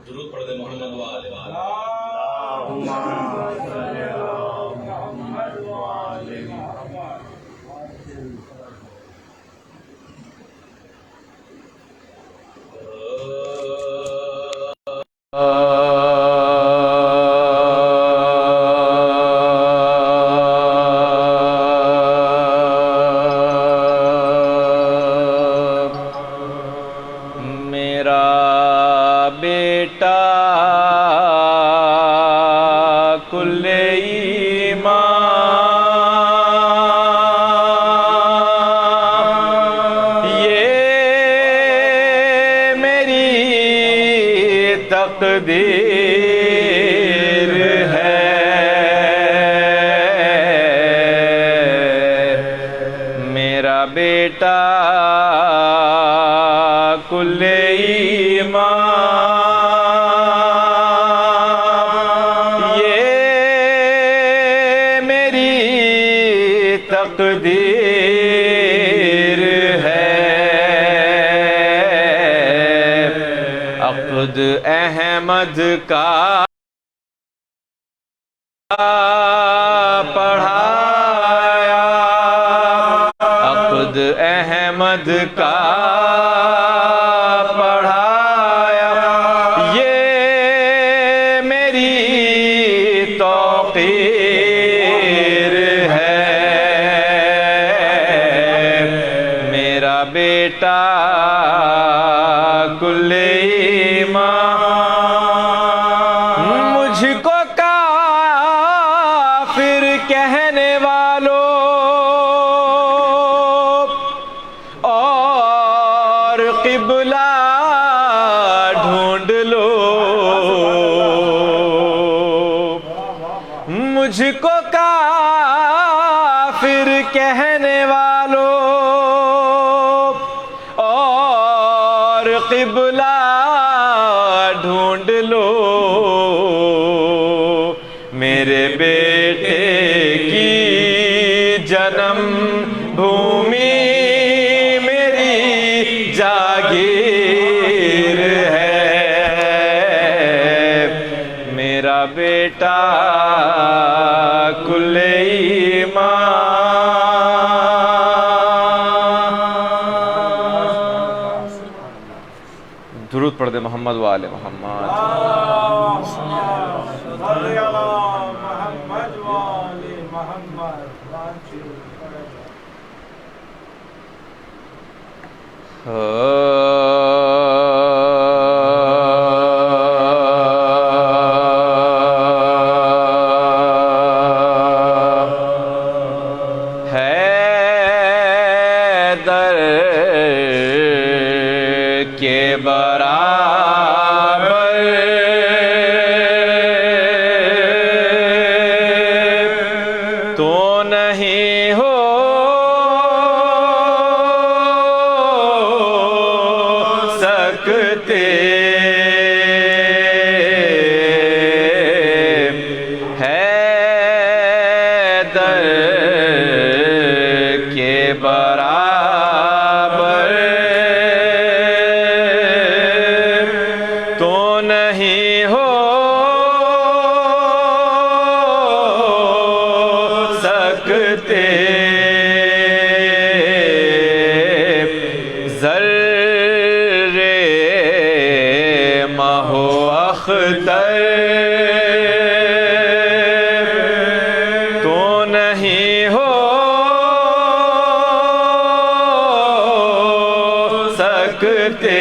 درود پڑھ دے محمد و آل تقدیر ہے میرا بیٹا کل ایمان، یہ میری تقدیر ہے۔ عقد احمد کا پڑھایا، عقد احمد کا پڑھایا، یہ میری توقیر ہے۔ میرا بیٹا کل مجھ کو کافر کہنے والوں اور قبلہ ڈھونڈ لو، مجھ کو کافر کہنے والوں اور قبلہ ڈھونڈ لو، میرے بیٹے کی جنم بھومی میری جاگیر ہے۔ میرا بیٹا کل ایمان۔ درود پڑھ دے محمد و آل محمد۔ حیدر کے برابر تو نہیں ہو سکتے، حیدر کے برابر سکتے ذرے مہ و اختر تو نہیں ہو سکتے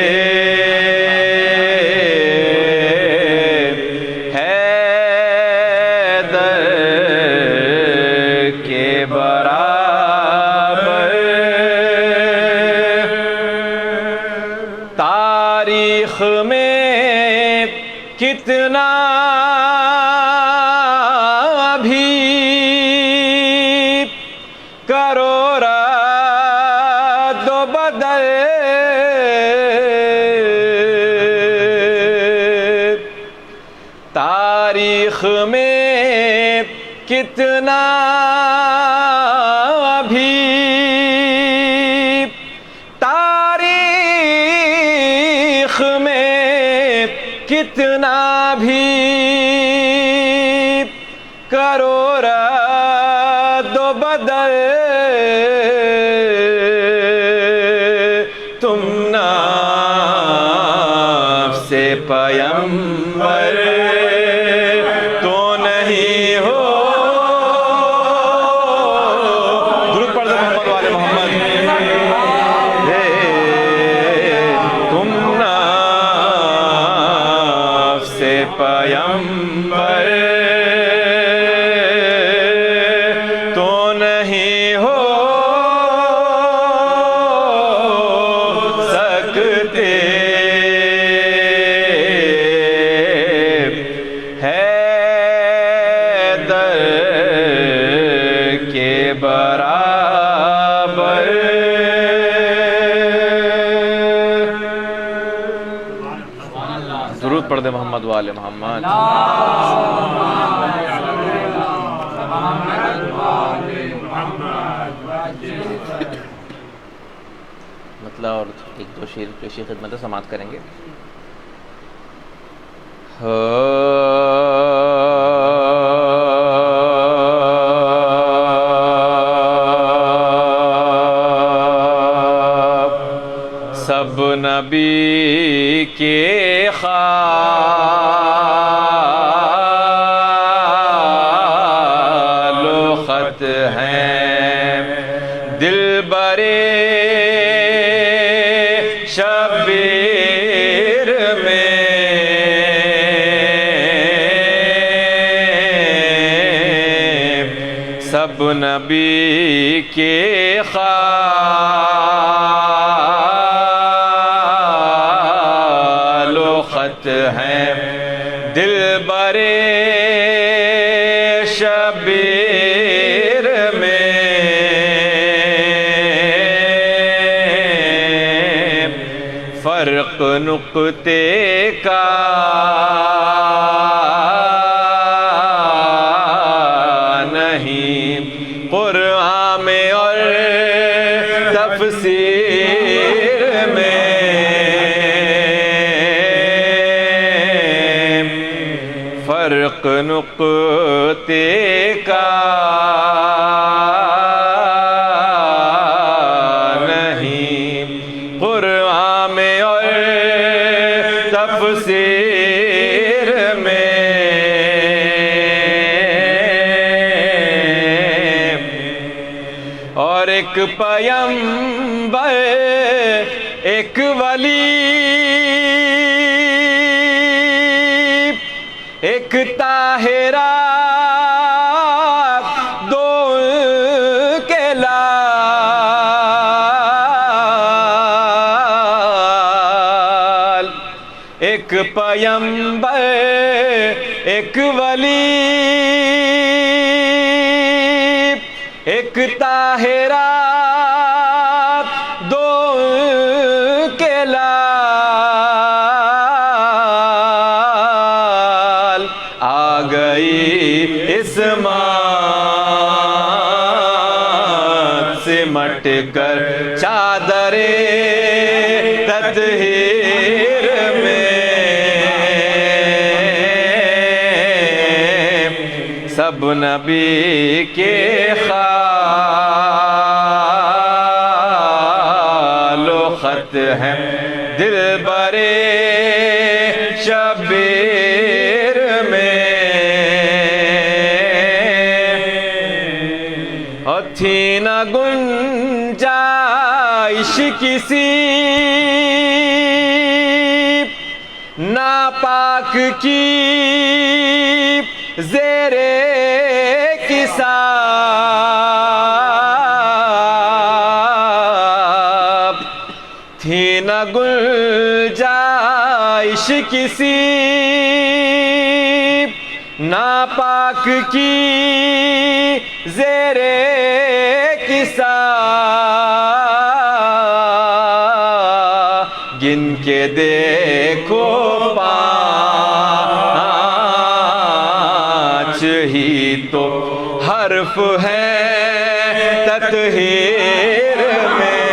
تاریخ میں کتنا بھی کرو رد و بدل تاریخ میں کتنا بھی کتنا بھی کرو رد و بدل تم نفس پیمبر تو نہیں ہو درود پڑھ دو محمد والے محمد تم پیمبر تو نہیں ہو سکتے حیدر کے برابر درود پڑھ دے محمد والے محمد مطلب اور ایک دو شعر پیشی خدمت سماعت کریں گے. سب نبی کے خال و خط ہیں دل برے شبیر میں سب نبی کے خال و خط ہیں دل برے شبیر میں فرق نقطے کا نہیں قرآن میں اور تفسیر میں فرق نقطے کا نہیں قرآن میں اور تفسیر میں اور ایک پیمبر ایک ولی ایک طاہرہ دو کے لال ایک پیمبر ایک ولی ایک طاہرہ دو کے لال آ گئی اسمات سمٹ کر چادر تطہیر میں سب نبی کے خال و خط ہیں دلبر شبیر میں، اور تھی نہ گنجائش کسی ناپاک کی زیر کساب، تھی نہ گنجائش کسی ناپاک کی زیر کساب، گن کے دیکھو پانچ ہی تو حرف ہے تطہیر میں،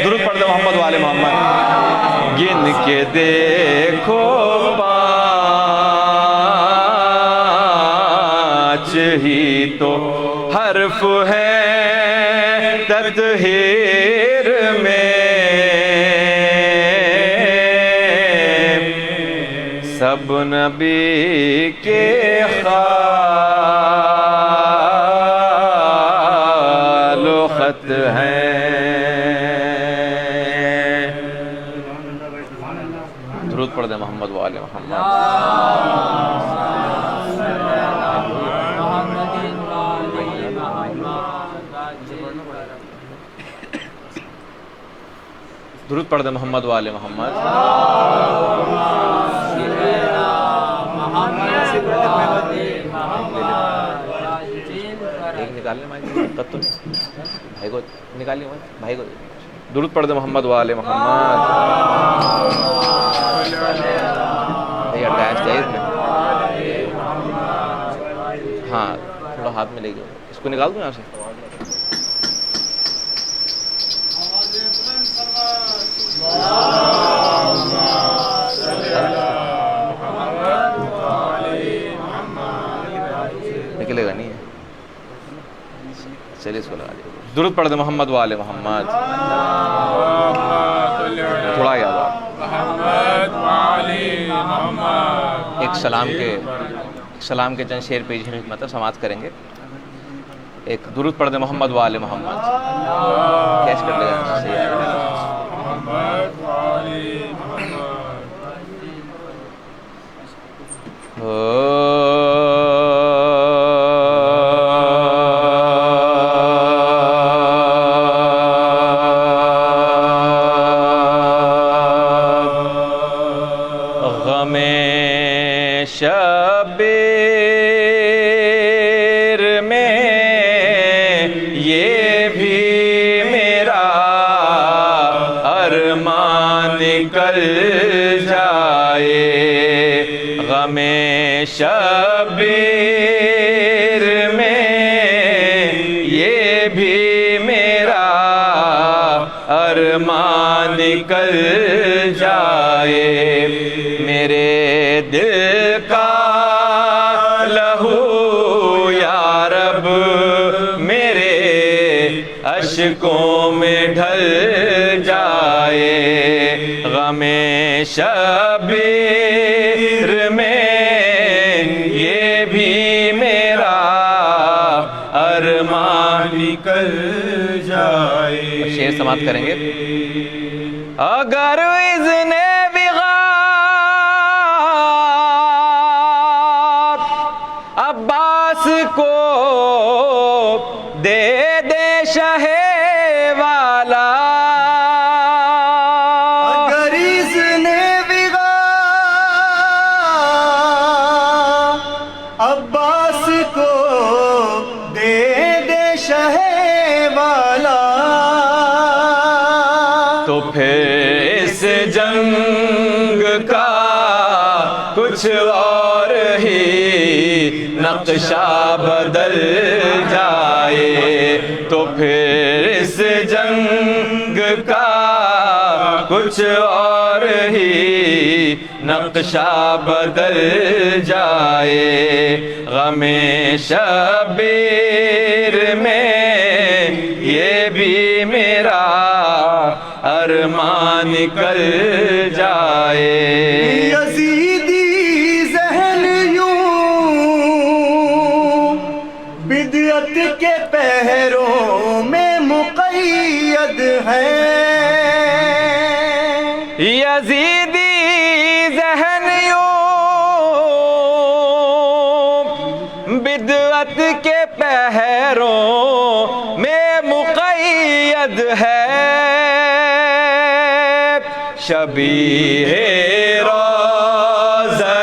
درود پڑھ دے محمد وآل محمد، گن کے دیکھو پانچ ہی تو حرف ہے تطہیر میں، سب نبی کے خال و خط ہیں، درود پڑھ دے محمد وآل محمد۔ درود پڑھ دے محمد وآل محمد۔ نکالنے بھائی کو نکالیے، بھائی کو درود پڑھ دے محمد وآل محمد۔ بھائی اٹیچ ہے اس میں، ہاں تھوڑا ہاتھ میں لے گئے، اس کو نکال دوں یہاں سے۔ نکلے گا نہیں ہے، چلیے اس کو لگا دیں۔ درود پڑھ دے محمد وآل محمد۔ تھوڑا یاد آ ایک سلام کے چند شعر پیش خدمت سماعت کریں گے۔ ایک درود پڑھ دے محمد وآل محمد، کیش کر لے گا غم شبیر میں یہ بھی میرا ارمان نکل جائے، غم شبیر میں یہ بھی میرا ارمان نکل جائے، میرے دل کا لہو یا رب میرے اشکوں میں ڈھل جائے، غم شبیر میں یہ بھی میرا ارمان نکل جائے۔ شعر سماعت کریں گے۔ اگر اذن عباس کو دے دے شاہ والا، اگر اذن عباس کو دے دے شاہ والا، تو پھر اس جنگ کا کچھ اور ہی نقشہ بدل جائے، تو پھر اس جنگ کا کچھ اور ہی نقشہ بدل جائے غم شبیر میں یہ بھی میرا ارمان نکل جائے یزیدی ذہن یوں بدعت کے پہروں میں مقید ہے یزیدی ذہن یوں بدعت کے پہروں میں مقید ہے شبیہ روضہ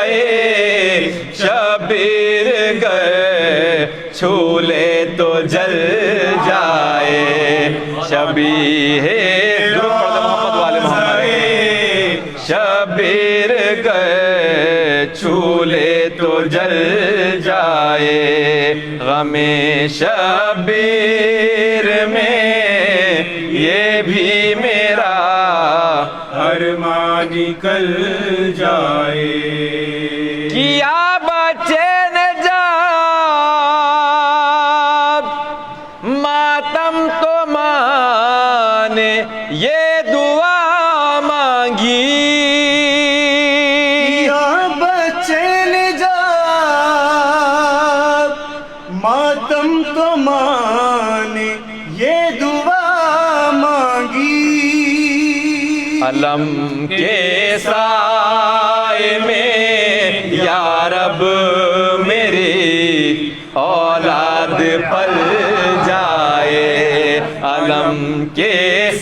شبیر گئے چھولے تو جل جائے شبیہ محمد والے محمد شبیر گئے چھولے تو جل جائے غم شبیر میں یہ بھی میرا ارمان نکل جائے کیا بچے نے جب ماتم تو مانے یہ دعا مانگی یا بچے نے جب ماتم تو مانے یہ دعا مانگی علم کے سائے میں یا رب میری اولاد پل جائے علم کے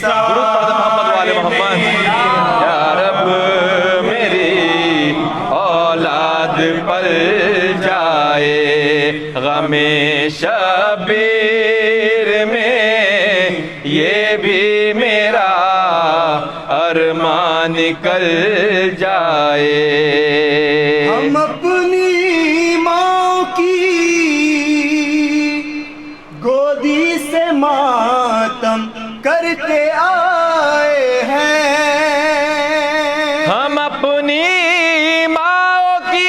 درود پڑھ محمد والے محمد یا رب میری اولاد پل جائے غم شبیر میں یہ بھی میرا ارمان نکل جائے ہم اپنی ماں کی گودی سے ماتم کرتے آئے ہیں ہم اپنی ماں کی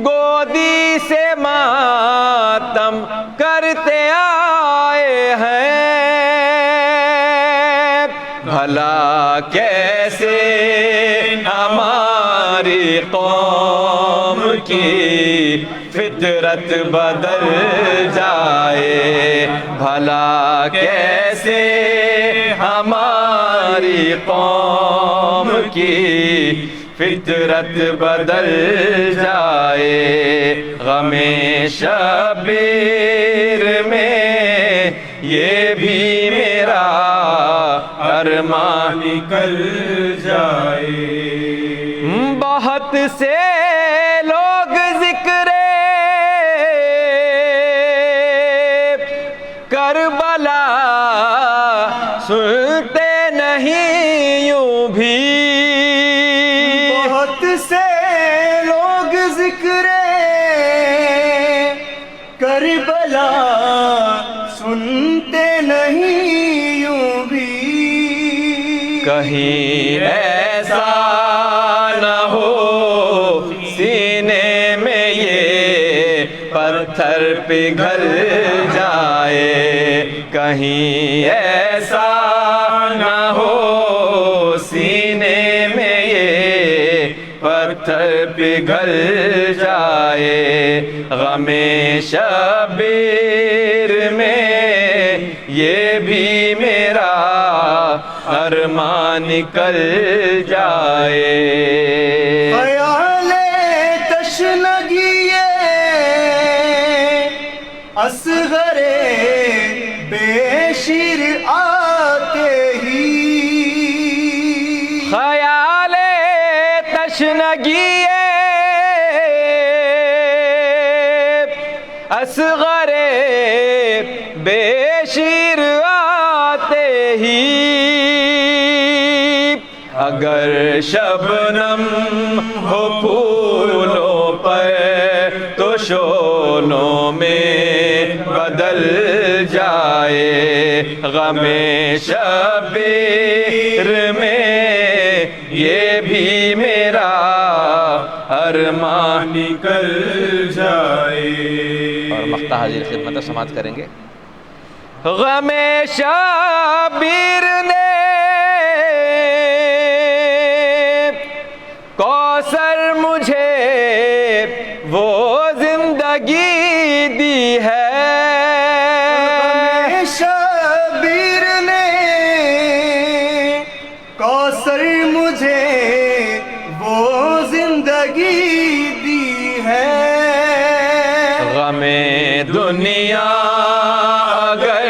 گودی سے ماتم کرتے آئے ہیں بھلا کیسے ہماری قوم کی فطرت بدل جائے بھلا کیسے ہماری قوم کی فطرت بدل جائے غم شبیر میں یہ بھی میرا ارمان نکل جائے بہت سے لوگ ذکر کربلا سنتے نہیں یوں بھی بہت سے لوگ ذکر کربلا سنتے نہیں یوں بھی کہیں ایسا نہ ہو سینے میں یہ پتھر پگھل جائے کہیں ایسا نہ ہو سینے میں یہ پتھر پگھل جائے غم شبیر میں یہ بھی میرا ارمان نکل جائے خیال تشنگی اصغر بے شیر آتے ہی خیال تشنگی اصغر بے شیر آتے ہی اگر شبنم ہو پھولوں پر تو شولوں میں بدل جائے غم شبیر میں بھی میرا ارمان نکل جائے. اور مقطع حاضر خدمت سماعت کریں گے. غم شبیر نے کوثر مجھے وہ زندگی دی ہے. شبیر نے کوثر مجھے وہ زندگی دی ہے. غم دنیا اگر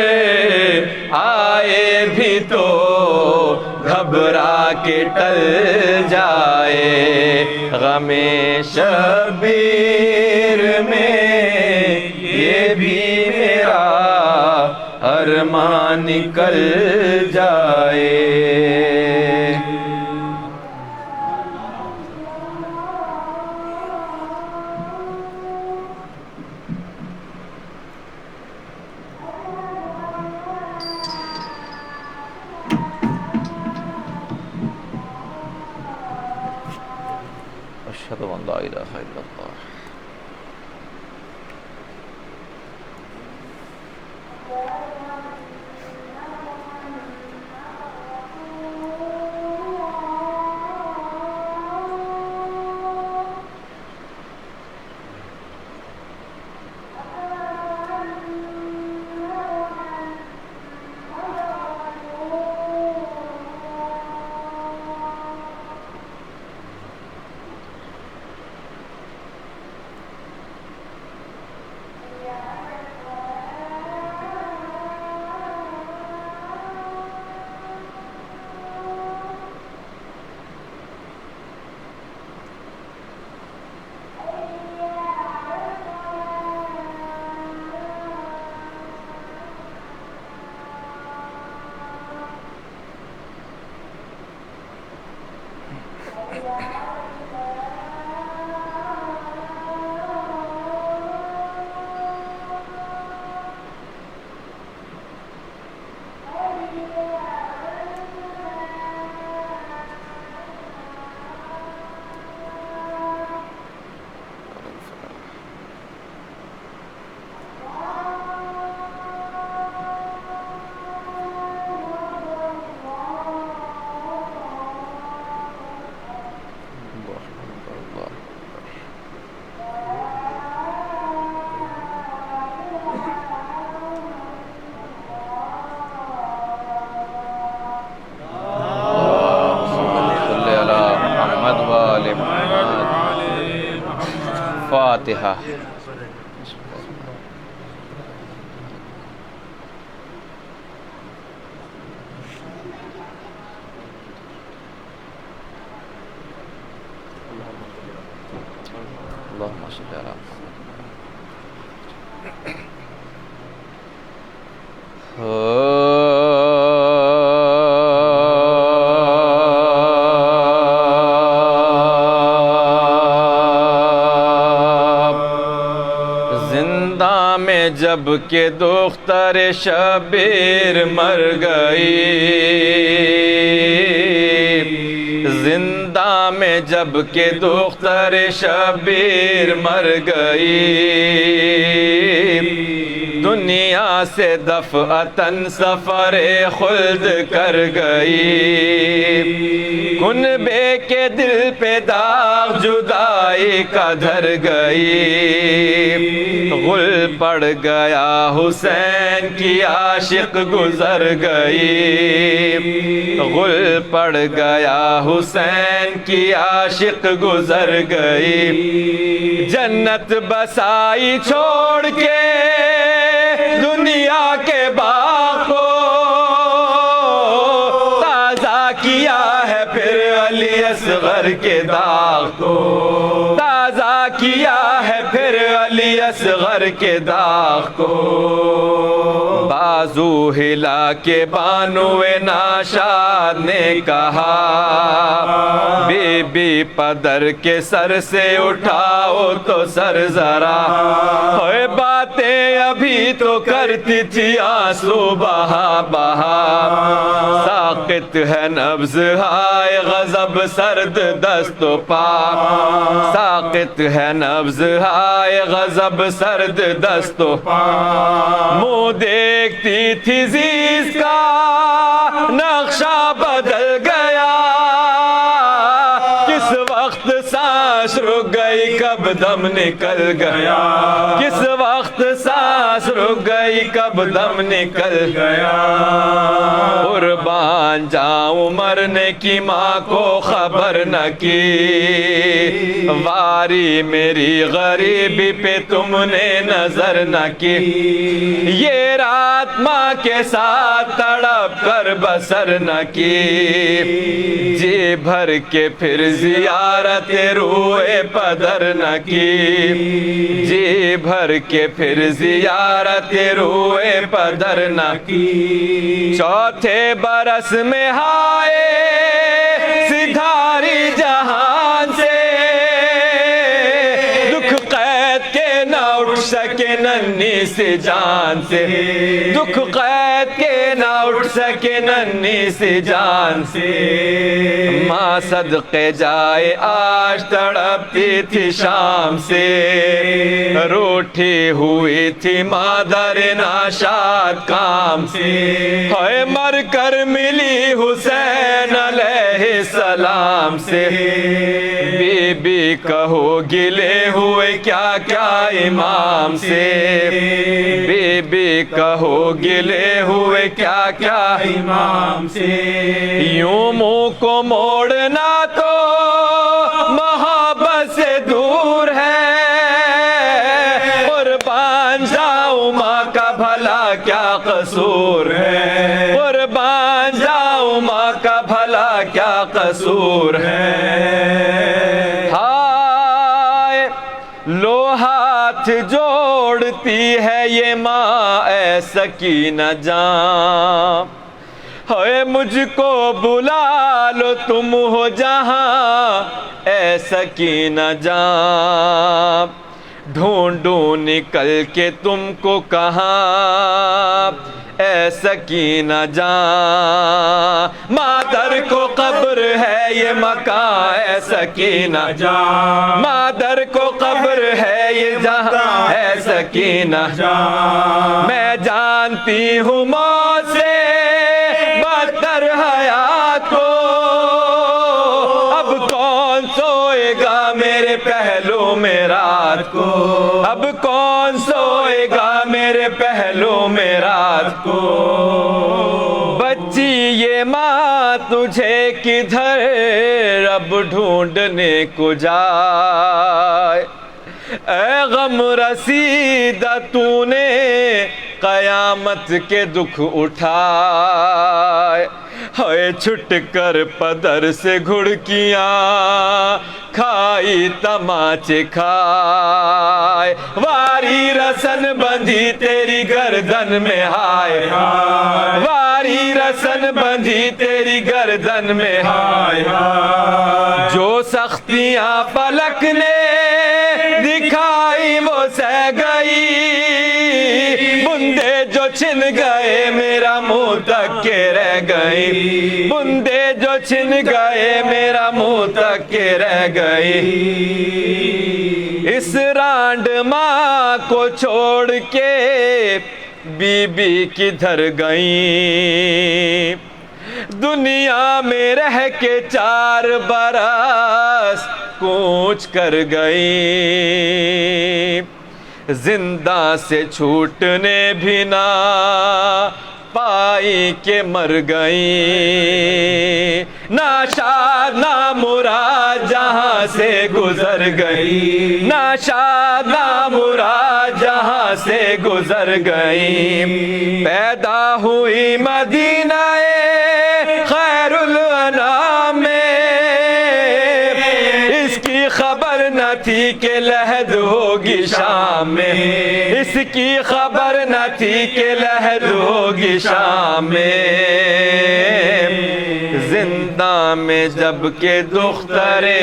آئے بھی تو گھبرا کے ٹل جائے. غم شبیر میں یہ بھی میرا ارمان نکل جائے. اشہد ان لا الہ الا اللہ. فاتحہ. اللہم صلی علی جب کہ دختر شبیر مر گئی، زندہ میں جب کہ دختر شبیر مر گئی، دنیا سے دفعتاً سفر خلد کر گئی، کنبے کے دل پہ داغ جدائی کا دھر گئی، غل پڑ گیا حسین کی عاشق گزر گئی، غل پڑ گیا حسین کی عاشق گزر گئی، جنت بسائی چھوڑ کے دنیا کے باغ کو، تازہ کیا ہے پھر علی اصغر کے داغ کو، تازہ کیا ہے پھر علی اصغر کے داغ کو، بازو ہلا کے بانوے ناشاد نے کہا، بی بی پدر کے سر سے اٹھاؤ تو سر ذرا، ہوئے باتیں ابھی تو کرتی دیتی تھی آنسو بہا بہا، ساقط ہے نبض ہائے غضب سرد دست و پا، ساقط ہے نبض ہائے غضب سرد دست و پا، منہ دیکھتی تھی زیز کا نقشہ بدل گیا، کس وقت سانس رک گئی کب دم نکل گیا، کس وقت سانس رک گئی کب دم نکل گیا، قربان جاؤں مرنے کی ماں کو خبر نہ کی، واری میری غریبی پہ تم نے نظر نہ کی، یہ رات ماں کے ساتھ تڑپ کر بسر نہ کی، جی بھر کے پھر زیارت روئے پدر نہ کی، جی بھر کے پھر زیارت روئے پدر نہ کی، چوتھے برس میں ہائے سدھاری جہان سے، دکھ قید کے نہ اٹھ سکے ننھی سی جان سے، دکھ قید کے نہ اٹھ سکے ننھی سی جان سے، ماں صدقے جائے آج تڑپتی تھی شام سے، روٹھی ہوئی تھی مادر ناشاد کام سے، ہائے مر کر ملی حسین علیہ السلام سے، بی بی کہو گلے ہوئے کیا کیا امام سے، بی بی کہو گلے ہوئے کیا کیا امام سے، یوں منہ کو موڑنا تو محبت سے دور ہے، قربان جاؤں ماں کا بھلا کیا قصور ہے، قربان جاؤں ماں کا بھلا کیا قصور ہے، ہائے لو ہاتھ جوڑتی ہے یہ ماں اے سکینہ جاں، ہائے مجھ کو بلا لو تم ہو جہاں اے سکینہ جاں، ڈھونڈوں نکل کے تم کو کہاں اے سکینہ جاں، مادر کو قبر ہے یہ مکان اے سکینہ جاں، مادر کو قبر ہے یہ جہاں اے سکینہ جاں، میں جانتی ہوں موت سے بدتر حیات کو، اب کون سوئے گا میرے پہلو میں رات کو، اب کون سوئے گا میرے پہلو میں رات کو، بچی یہ ماں تجھے کدھر اب ڈھونڈنے کو جائے، اے غم رسیدہ تو نے قیامت کے دکھ اٹھائے، ہائے چھٹ کر پدر سے گھڑکیاں کھائی تماچے کھائے، واری رسن بندھی تیری گردن میں ہائے، واری رسن بندھی تیری گردن میں ہائے، جو سختیاں فلک نے دکھائی وہ سہ گئی، بندے جو چھن گئے میرا منہ تک کے رہ گئی، بندے جو چھن گئے میرا منہ تک کے رہ گئی، اس رانڈ ماں کو چھوڑ کے بی بی کدھر گئیں، دنیا میں رہ کے 4 برس کوچ کر گئیں، زندہ سے چھوٹنے بھی نہ پائی کے مر گئیں، ناشاد نامراد جہاں سے گزر گئی، ناشاد نامراد جہاں سے گزر گئی، پیدا ہوئی مدینہ خیر الانام میں، اس کی خبر نہ تھی کہ لحد ہوگی شام میں، اس کی خبر نہ تھی کہ لحد ہوگی شام میں، زندہ میں جب کہ دخترے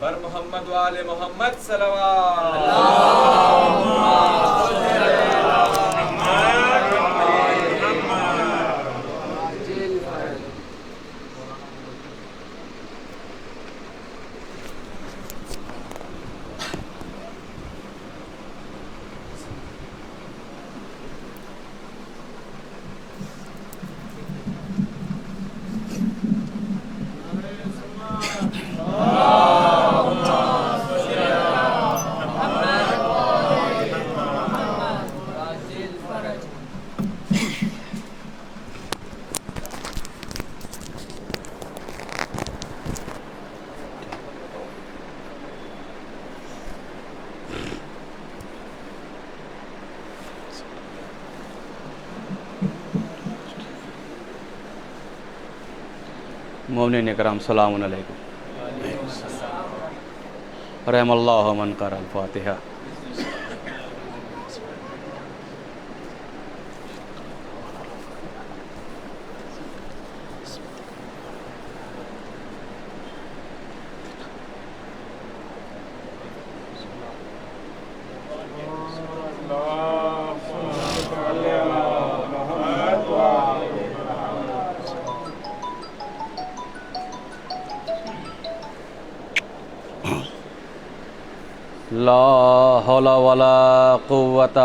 بر محمد و آل محمد صلوات مومنین اکرام سلام علیکم رحم اللہ من قرأ الفاتحہ لا حول ولا قوة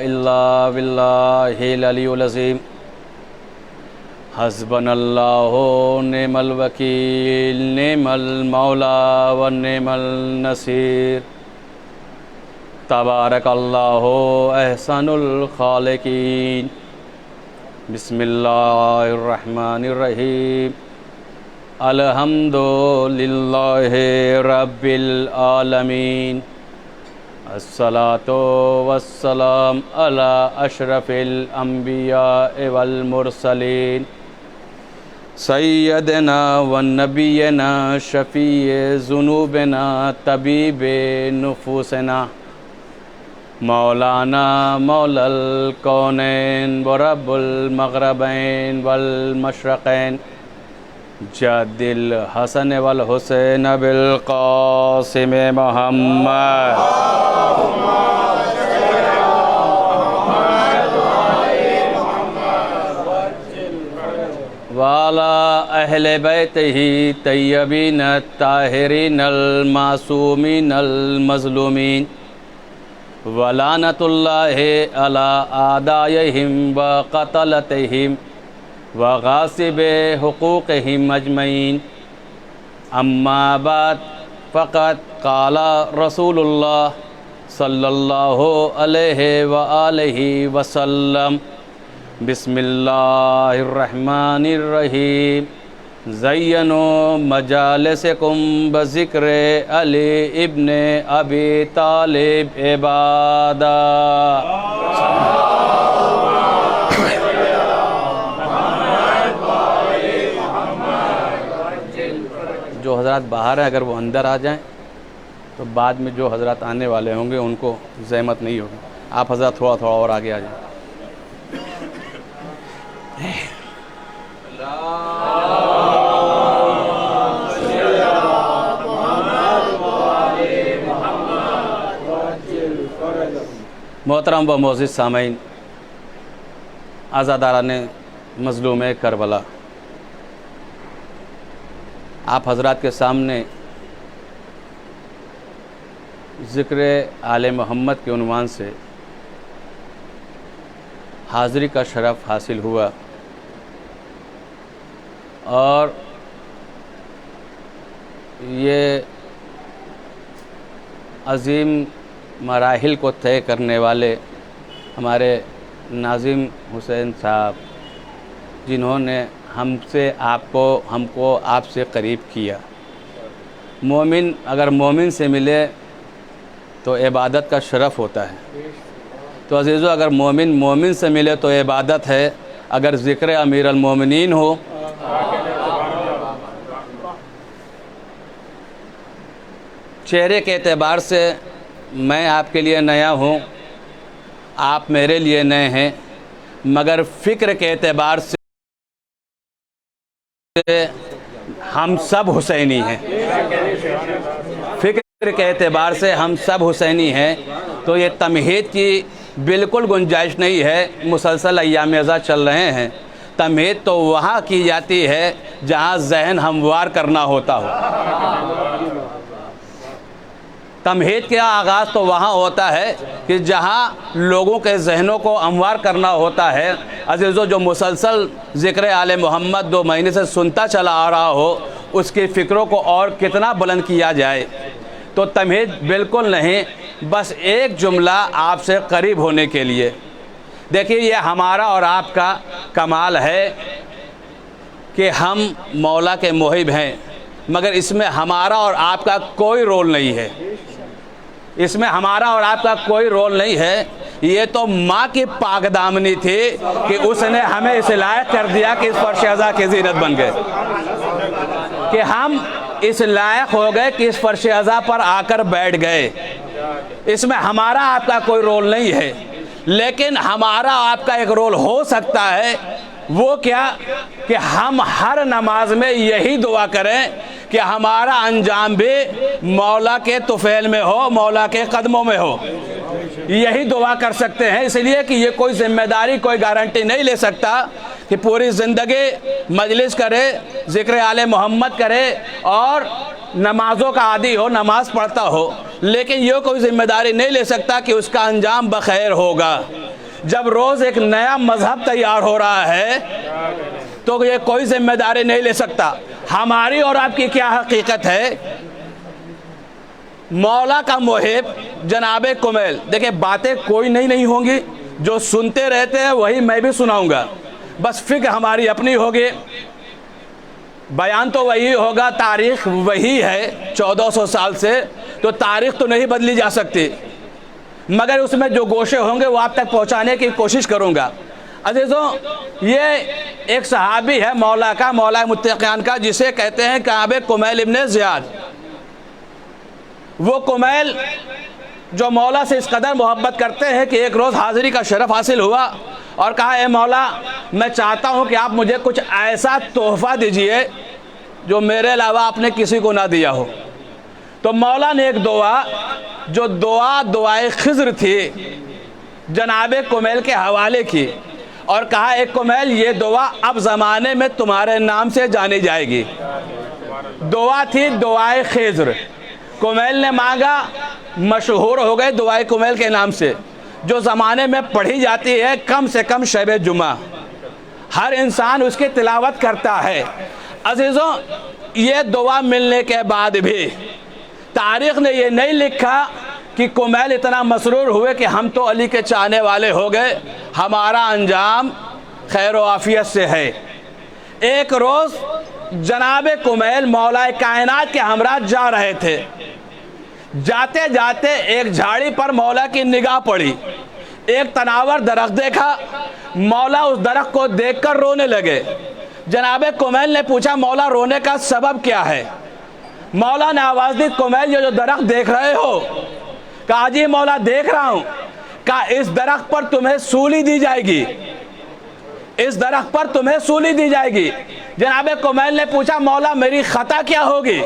الا باللہ العلی العظیم حسبنا اللہ نعم الوکیل نعم المولا و نعم النصیر تبارک اللہ احسن الخالقین بسم اللہ الرحمن الرحیم الحمد للہ رب العالمین الصلاة والسلام على اشرف الانبیاء والمرسلین سیدنا ونبینا شفیع ذنوبنا طبیب نفوسنا مولانا مولا الکونین ورب المغربین والمشرقین جد الحسن والحسین بالقاسم محمد وعلى اہل بیتہ طیبین الطاہرین المعصومین المظلومین ولعنۃ اللہ علی اعدائہم وقتلتہم وغاصب حقوقہم اجمعین اما بعد فقد قال رسول اللہ صلی اللہ علیہ وآلہ وسلم بسم اللہ الرحمن الرحیم زینوا مجالسکم بذکر علی ابن ابی طالب عبادہ جو حضرات باہر ہیں اگر وہ اندر آ جائیں تو بعد میں جو حضرات آنے والے ہوں گے ان کو زحمت نہیں ہوگی. آپ حضرات تھوڑا تھوڑا اور آگے آ جائیں. محترم و معزز سامعین، عزاداران مظلوم کربلا، آپ حضرات کے سامنے ذکر آل محمد کے عنوان سے حاضری کا شرف حاصل ہوا اور یہ عظیم مراحل کو طے کرنے والے ہمارے ناظم حسین صاحب، جنہوں نے ہم کو آپ سے قریب کیا. مومن اگر مومن سے ملے تو عبادت کا شرف ہوتا ہے. تو عزیزو، اگر مومن سے ملے تو عبادت ہے. اگر ذکر امیر المومنین ہو چہرے کے اعتبار سے میں آپ کے لیے نیا ہوں، آپ میرے لیے نئے ہیں، مگر فکر کے اعتبار سے ہم سب حسینی ہیں. کے اعتبار سے ہم سب حسینی ہیں، تو یہ تمہید کی بالکل گنجائش نہیں ہے۔ مسلسل ایام ازا چل رہے ہیں، تمہید تو وہاں کی جاتی ہے جہاں ذہن ہموار کرنا ہوتا ہو۔ تمہید کا آغاز تو وہاں ہوتا ہے کہ جہاں لوگوں کے ذہنوں کو ہموار کرنا ہوتا ہے۔ عزیزو، جو مسلسل ذکر آل محمد 2 مہینے سے سنتا چلا آ رہا ہو، اس کی فکروں کو اور کتنا بلند کیا جائے۔ تو تمہید بالکل نہیں، بس ایک جملہ آپ سے قریب ہونے کے لیے۔ دیکھیے، یہ ہمارا اور آپ کا کمال ہے کہ ہم مولا کے محب ہیں، مگر اس میں ہمارا اور آپ کا کوئی رول نہیں ہے۔ اس میں ہمارا اور آپ کا کوئی رول نہیں ہے۔ یہ تو ماں کی پاک دامنی تھی کہ اس نے ہمیں اس لائق کر دیا کہ اس فرش ازا کی زینت بن گئے، کہ ہم اس لائق ہو گئے کہ اس فرش ازا پر آ کر بیٹھ گئے۔ اس میں ہمارا آپ کا کوئی رول نہیں ہے، لیکن ہمارا آپ کا ایک رول ہو سکتا ہے۔ وہ کیا کہ ہم ہر نماز میں یہی دعا کریں کہ ہمارا انجام بھی مولا کے طفیل میں ہو، مولا کے قدموں میں ہو۔ یہی دعا کر سکتے ہیں، اس لیے کہ یہ کوئی ذمہ داری، کوئی گارنٹی نہیں لے سکتا کہ پوری زندگی مجلس کرے، ذکر آل محمد کرے اور نمازوں کا عادی ہو، نماز پڑھتا ہو، لیکن یہ کوئی ذمہ داری نہیں لے سکتا کہ اس کا انجام بخیر ہوگا۔ جب روز ایک نیا مذہب تیار ہو رہا ہے تو یہ کوئی ذمہ داری نہیں لے سکتا۔ ہماری اور آپ کی کیا حقیقت ہے؟ مولا کا محب جناب کمیل، دیکھیں باتیں کوئی نہیں ہوں گی، جو سنتے رہتے ہیں وہی میں بھی سناؤں گا، بس فکر ہماری اپنی ہوگی، بیان تو وہی ہوگا، تاریخ وہی ہے 1400 سال سے، تو تاریخ تو نہیں بدلی جا سکتی، مگر اس میں جو گوشے ہوں گے وہ آپ تک پہنچانے کی کوشش کروں گا۔ عزیزوں، یہ ایک صحابی ہے مولا کا، مولا متقیان کا، جسے کہتے ہیں کعب کمیل ابن زیاد۔ وہ کمیل جو مولا سے اس قدر محبت کرتے ہیں کہ ایک روز حاضری کا شرف حاصل ہوا اور کہا، اے مولا، میں چاہتا ہوں کہ آپ مجھے کچھ ایسا تحفہ دیجئے جو میرے علاوہ آپ نے کسی کو نہ دیا ہو۔ تو مولا نے ایک دعا، جو دعائے خضر تھی، جناب کمیل کے حوالے کی اور کہا، اے کمیل، یہ دعا اب زمانے میں تمہارے نام سے جانی جائے گی۔ دعا تھی دعائے خضر، کمیل نے مانگا، مشہور ہو گئے دعائے کمیل کے نام سے، جو زمانے میں پڑھی جاتی ہے کم سے کم شب جمعہ، ہر انسان اس کی تلاوت کرتا ہے۔ عزیزوں، یہ دعا ملنے کے بعد بھی تاریخ نے یہ نہیں لکھا کہ کمیل اتنا مسرور ہوئے کہ ہم تو علی کے چاہنے والے ہو گئے، ہمارا انجام خیر و عافیت سے ہے۔ ایک روز جناب کمیل مولا کائنات کے ہمراہ جا رہے تھے، جاتے جاتے ایک جھاڑی پر مولا کی نگاہ پڑی، ایک تناور درخت دیکھا، مولا اس درخت کو دیکھ کر رونے لگے۔ جناب کمیل نے پوچھا، مولا رونے کا سبب کیا ہے؟ مولا نے آواز دی، کمیل، یہ جو درخت دیکھ رہے ہو؟ کہا، جی مولا دیکھ رہا ہوں۔ کہا، اس درخت پر تمہیں سولی دی جائے گی، اس درخت پر تمہیں سولی دی جائے گی۔ جناب کمیل نے پوچھا، مولا میری خطا کیا ہوگی؟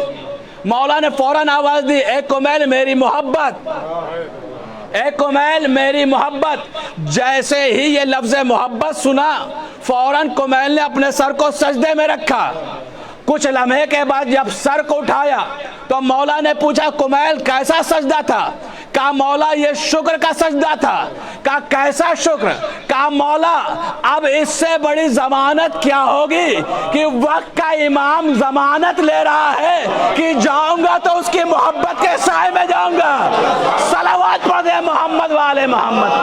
مولا نے فوراً آواز دی، اے کمیل میری محبت، اے کمیل میری محبت۔ جیسے ہی یہ لفظ محبت سنا، فوراً کمیل نے اپنے سر کو سجدے میں رکھا۔ کچھ لمحے کے بعد جب سر کو اٹھایا تو مولا نے پوچھا، کمیل کیسا سجدہ تھا؟ کہا، مولا یہ شکر کا سجدہ تھا۔ کہا، کیسا شکر؟ کہا، مولا اب اس سے بڑی ضمانت کیا ہوگی کہ وقت کا امام ضمانت لے رہا ہے کہ جاؤں گا تو اس کی محبت کے سائے میں جاؤں گا۔ صلوات پڑھ دے محمد والے محمد۔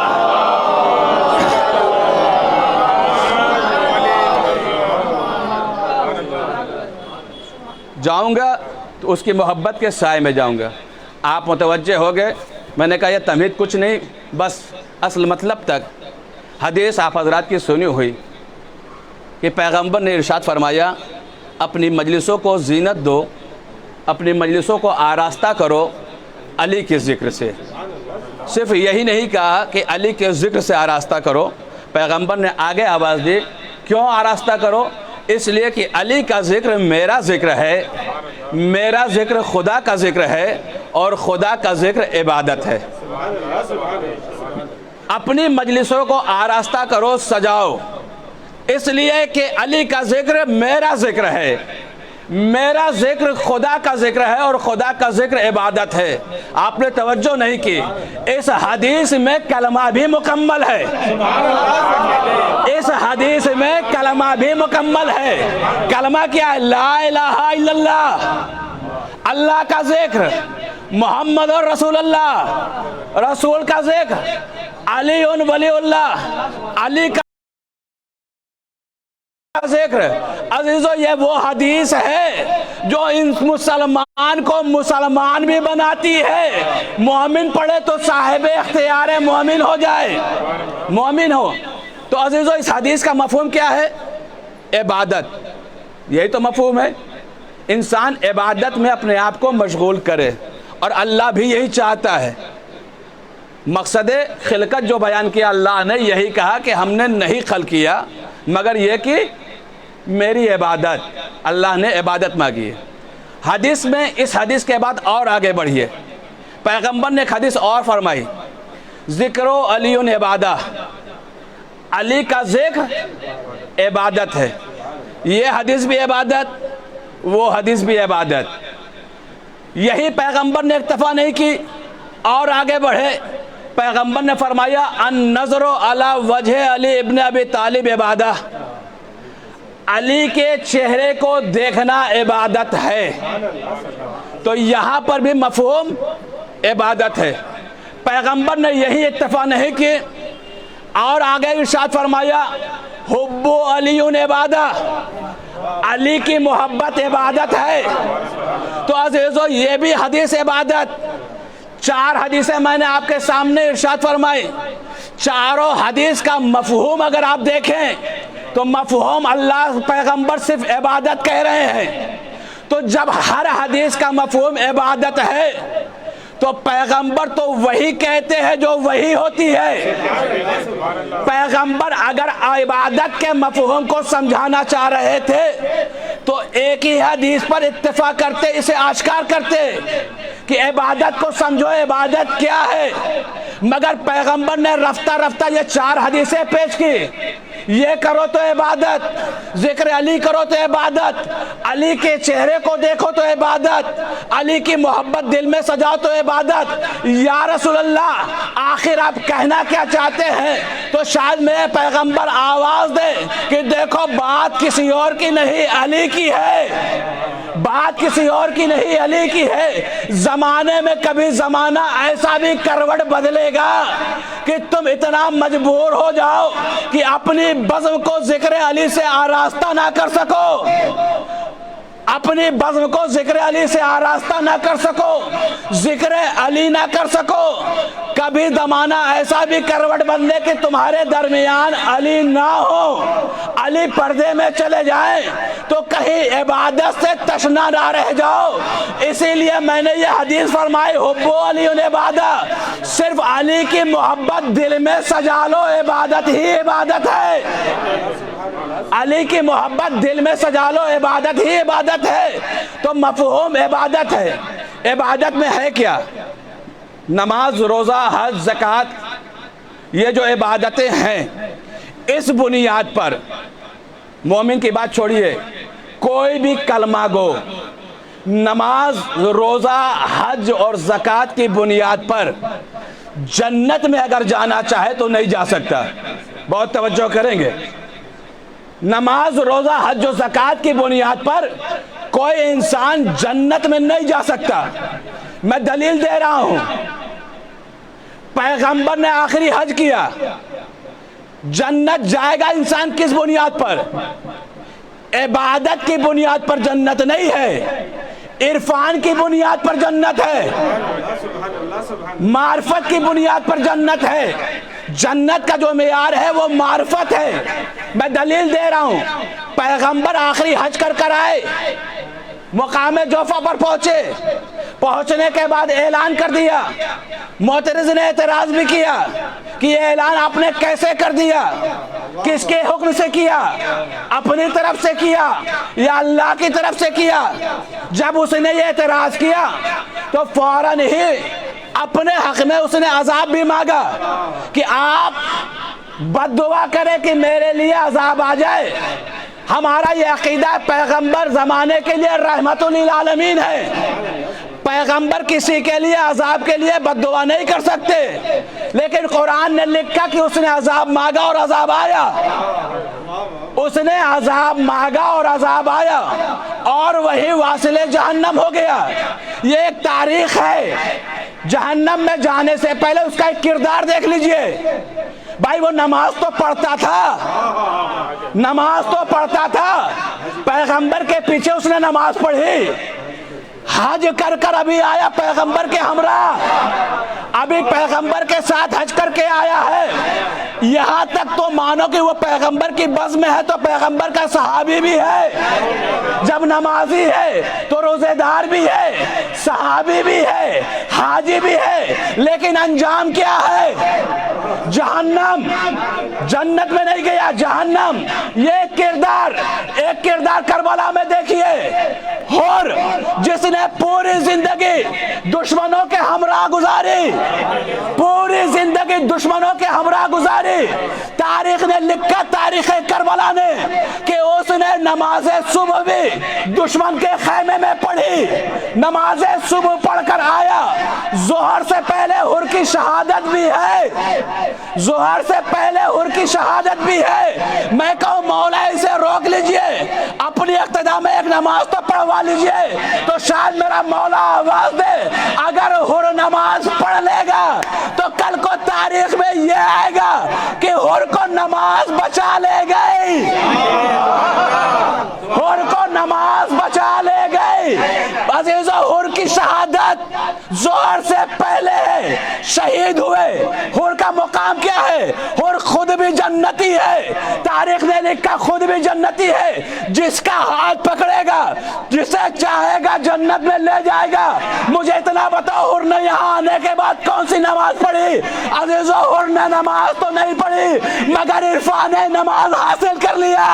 جاؤں گا تو اس کی محبت کے سائے میں جاؤں گا۔ آپ متوجہ ہو گئے، میں نے کہا یہ تمہید کچھ نہیں، بس اصل مطلب تک۔ حدیث آپ حضرات کی سنی ہوئی کہ پیغمبر نے ارشاد فرمایا، اپنی مجلسوں کو زینت دو، اپنی مجلسوں کو آراستہ کرو علی کے ذکر سے۔ صرف یہی نہیں کہا کہ علی کے ذکر سے آراستہ کرو، پیغمبر نے آگے آواز دی، کیوں آراستہ کرو؟ اس لیے کہ علی کا ذکر میرا ذکر ہے، میرا ذکر خدا کا ذکر ہے، اور خدا کا ذکر عبادت ہے۔ اپنی مجلسوں کو آراستہ کرو، سجاؤ، اس لیے کہ علی کا ذکر میرا ذکر ہے، میرا ذکر خدا کا ذکر ہے اور خدا کا ذکر عبادت ہے۔ آپ نے توجہ نہیں کی، اس حدیث میں کلمہ بھی مکمل ہے، اس حدیث میں کلمہ بھی مکمل ہے۔ کلمہ کیا ہے؟ لا الہ الا اللہ، اللہ کا ذکر، محمد رسول اللہ، رسول کا ذکر، علی ولی اللہ، علی کا ذکر۔ عزیزو یہ وہ حدیث ہے جو ان مسلمان کو مسلمان بھی بناتی ہے۔ مومن پڑھے تو صاحب اختیار مومن ہو جائے، مومن ہو۔ تو عزیزو اس حدیث کا مفہوم کیا ہے؟ عبادت، یہی تو مفہوم ہے۔ انسان عبادت میں اپنے آپ کو مشغول کرے، اور اللہ بھی یہی چاہتا ہے۔ مقصد خلقت جو بیان کیا اللہ نے، یہی کہا کہ ہم نے نہیں خلق کیا مگر یہ کہ میری عبادت، اللہ نے عبادت مانگی ہے۔ حدیث میں اس حدیث کے بعد اور آگے بڑھیے، پیغمبر نے ایک حدیث اور فرمائی، ذکر علی عبادہ، علی کا ذکر عبادت ہے۔ یہ حدیث بھی عبادت، وہ حدیث بھی عبادت۔ یہی پیغمبر نے اکتفا نہیں کی، اور آگے بڑھے، پیغمبر نے فرمایا النظر علی وجہ علی ابن ابی طالب عبادہ، علی کے چہرے کو دیکھنا عبادت ہے۔ تو یہاں پر بھی مفہوم عبادت ہے۔ پیغمبر نے یہی اکتفا نہیں کی، اور آگے ارشاد فرمایا حب علی عبادہ، علی کی محبت عبادت ہے۔ تو عزیزو یہ بھی حدیث عبادت۔ چار حدیثیں میں نے آپ کے سامنے ارشاد فرمائی، چاروں حدیث کا مفہوم اگر آپ دیکھیں تو مفہوم اللہ پیغمبر صرف عبادت کہہ رہے ہیں۔ تو جب ہر حدیث کا مفہوم عبادت ہے تو پیغمبر تو وہی کہتے ہیں جو وہی ہوتی ہے۔ پیغمبر اگر عبادت کے مفہوم کو سمجھانا چاہ رہے تھے تو ایک ہی حدیث پر اتفاق کرتے، اسے آشکار کرتے کہ عبادت کو سمجھو، عبادت کیا ہے۔ مگر پیغمبر نے رفتہ رفتہ یہ چار حدیثیں پیش کی، یہ کرو تو عبادت، ذکر علی کرو تو عبادت، علی کے چہرے کو دیکھو تو عبادت، علی کی محبت دل میں سجاؤ تو عبادت۔ یا رسول اللہ آخر آپ کہنا کیا چاہتے ہیں؟ تو شاید میرے پیغمبر آواز دے کہ دیکھو بات کسی اور کی نہیں، علی کی ہے، بات کسی اور کی نہیں، علی کی ہے۔ زمانے میں کبھی زمانہ ایسا بھی کروٹ بدلے گا کہ تم اتنا مجبور ہو جاؤ کہ اپنی بزم کو ذکر علی سے آراستہ نہ کر سکو، اپنی بزم کو ذکر علی سے آراستہ نہ کر سکو، ذکر علی نہ کر سکو۔ کبھی زمانہ ایسا بھی کروٹ بدلے کہ تمہارے درمیان علی نہ ہو، علی پردے میں چلے جائیں تو کہیں عبادت سے تشنا نہ رہ جاؤ۔ اسی لیے میں نے یہ حدیث فرمائی حب علی عبادہ، صرف علی کی محبت دل میں سجا لو، عبادت ہی عبادت ہے۔ علی کی محبت دل میں سجا لو، عبادت ہی عبادت ہے۔ تو مفہوم عبادت ہے۔ عبادت میں ہے کیا؟ نماز، روزہ، حج، زکوٰۃ، یہ جو عبادتیں ہیں، اس بنیاد پر مومن کی بات چھوڑیے، کوئی بھی کلمہ گو نماز، روزہ، حج اور زکوٰۃ کی بنیاد پر جنت میں اگر جانا چاہے تو نہیں جا سکتا۔ بہت توجہ کریں گے، نماز، روزہ، حج و زکوٰۃ کی بنیاد پر کوئی انسان جنت میں نہیں جا سکتا۔ میں دلیل دے رہا ہوں، پیغمبر نے آخری حج کیا، جنت جائے گا انسان کس بنیاد پر؟ عبادت کی بنیاد پر جنت نہیں ہے، عرفان کی بنیاد پر جنت ہے، معرفت کی بنیاد پر جنت ہے۔ جنت کا جو معیار ہے وہ معرفت ہے۔ میں دلیل دے رہا ہوں، پیغمبر آخری حج کر آئے، مقام جوفا پر پہنچے، پہنچنے کے بعد اعلان کر دیا۔ معترض نے اعتراض بھی کیا کہ یہ اعلان آپ نے کیسے کر دیا، کس کے حکم سے کیا، اپنی طرف سے کیا یا اللہ کی طرف سے کیا؟ جب اس نے یہ اعتراض کیا تو فوراً ہی اپنے حق میں اس نے عذاب بھی مانگا کہ آپ بد دعا کریں کہ میرے لیے عذاب آ جائے۔ ہمارا یہ عقیدہ ہے پیغمبر زمانے کے لیے رحمت للعالمین ہے، پیغمبر کسی کے لیے عذاب کے لیے بد دعا نہیں کر سکتے، لیکن قرآن نے لکھا کہ اس نے عذاب مانگا اور عذاب آیا، اس نے عذاب مانگا اور عذاب آیا اور وہی واصل جہنم ہو گیا۔ یہ ایک تاریخ ہے، جہنم میں جانے سے پہلے اس کا ایک کردار دیکھ لیجئے۔ بھائی وہ نماز تو پڑھتا تھا، نماز تو پڑھتا تھا، پیغمبر کے پیچھے اس نے نماز پڑھی، حج کر کر ابھی آیا پیغمبر کے ہمراہ، ابھی پیغمبر کے ساتھ حج کر کے آیا ہے، یہاں تک تو مانو کہ وہ پیغمبر کی بز میں ہے تو پیغمبر کا صحابی بھی ہے، جب نمازی ہے تو روزے دار بھی ہے، صحابی بھی ہے، حاجی بھی ہے، لیکن انجام کیا ہے؟ جہنم، جنت میں نہیں گیا، جہنم۔ یہ ایک کردار کربلا میں دیکھیے، اور جس نے پوری زندگی دشمنوں کے ہمراہ گزاری، پوری زندگی دشمنوں کے ہمراہ گزاری، تاریخ نے لکھا، تاریخ کربلا نے، کہ اس نے نماز صبح بھی دشمن کے خیمے میں پڑھی، نماز صبح پڑھ کر آیا، ظہر سے پہلے حر کی شہادت بھی ہے، ظہر سے پہلے حر کی شہادت بھی ہے۔ میں کہوں مولا اسے روک لیجئے، اپنی اقتدا میں ایک نماز تو پڑھوا لیجئے، تو شاید میرا مولا آواز دے، اگر حر نماز پڑھ لے گا تو کل کو تاریخ میں یہ آئے گا کہ حر کو نماز بچا لے گئی، حر کو نماز بچا لے گئی۔ عزیزو حر کی شہادت ظہر سے پہلے ہے، شہید ہوئے۔ حر کا مقام کیا ہے؟ حر خود بھی جنتی ہے، تاریخ نے لکھا خود بھی جنتی ہے، جس کا ہاتھ پکڑے گا، جسے چاہے گا جنت میں لے جائے گا۔ مجھے اتنا بتاؤ حر نے یہاں آنے کے بعد کون سی نماز پڑھی؟ عزیزو حر نے نماز تو نہیں پڑھی مگر عرفان نے نماز حاصل کر لیا۔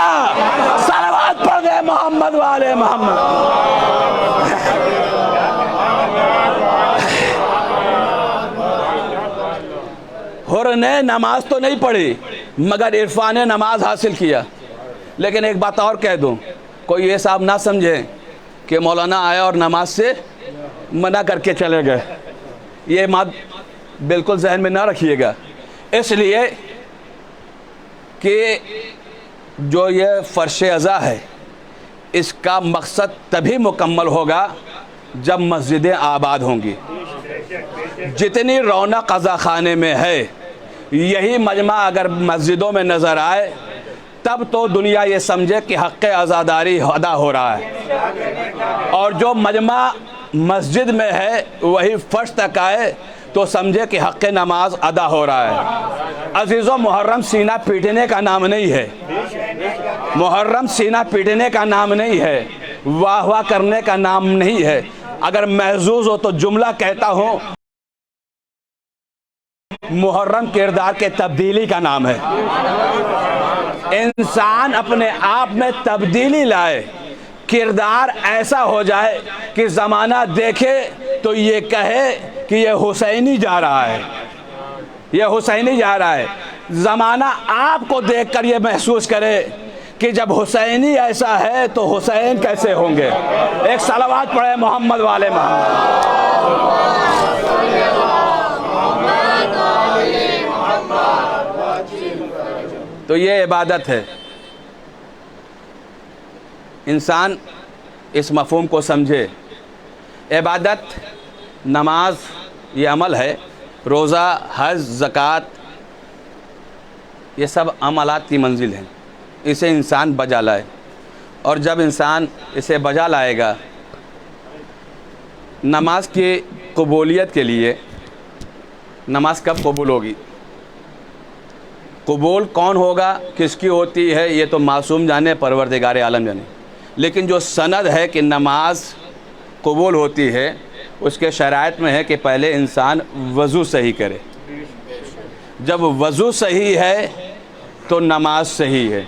صلوات پڑھ گئے محمد والے محمد۔ حر نے نماز تو نہیں پڑھی مگر عرفان نے نماز حاصل کیا۔ لیکن ایک بات اور کہہ دوں، کوئی یہ صاحب نہ سمجھے کہ مولانا آیا اور نماز سے منع کر کے چلے گئے، یہ بات بالکل ذہن میں نہ رکھیے گا، اس لیے کہ جو یہ فرش ازا ہے اس کا مقصد تبھی مکمل ہوگا جب مسجدیں آباد ہوں گی۔ جتنی رونق ازا خانے میں ہے، یہی مجمع اگر مسجدوں میں نظر آئے تب تو دنیا یہ سمجھے کہ حق عزاداری ادا ہو رہا ہے، اور جو مجمع مسجد میں ہے وہی فرش تک آئے تو سمجھے کہ حق نماز ادا ہو رہا ہے۔ عزیزو محرم سینہ پیٹنے کا نام نہیں ہے، محرم سینہ پیٹنے کا نام نہیں ہے، واہ واہ کرنے کا نام نہیں ہے۔ اگر محظوظ ہو تو جملہ کہتا ہوں، محرم کردار کے تبدیلی کا نام ہے۔ انسان اپنے آپ میں تبدیلی لائے، کردار ایسا ہو جائے کہ زمانہ دیکھے تو یہ کہے کہ یہ حسینی جا رہا ہے، یہ حسینی جا رہا ہے۔ زمانہ آپ کو دیکھ کر یہ محسوس کرے کہ جب حسینی ایسا ہے تو حسین کیسے ہوں گے۔ ایک صلوات پڑھے محمد والے محمد۔ تو یہ عبادت ہے، انسان اس مفہوم کو سمجھے۔ عبادت، نماز یہ عمل ہے، روزہ، حج، زکوٰۃ یہ سب عملات کی منزل ہیں، اسے انسان بجا لائے، اور جب انسان اسے بجا لائے گا، نماز کی قبولیت کے لیے، نماز کب قبول ہوگی، قبول کون ہوگا، کس کی ہوتی ہے، یہ تو معصوم جانے، پروردگار عالم جانے۔ لیکن جو سند ہے کہ نماز قبول ہوتی ہے اس کے شرائط میں ہے کہ پہلے انسان وضو صحیح کرے. جب وضو صحیح ہے تو نماز صحیح ہے،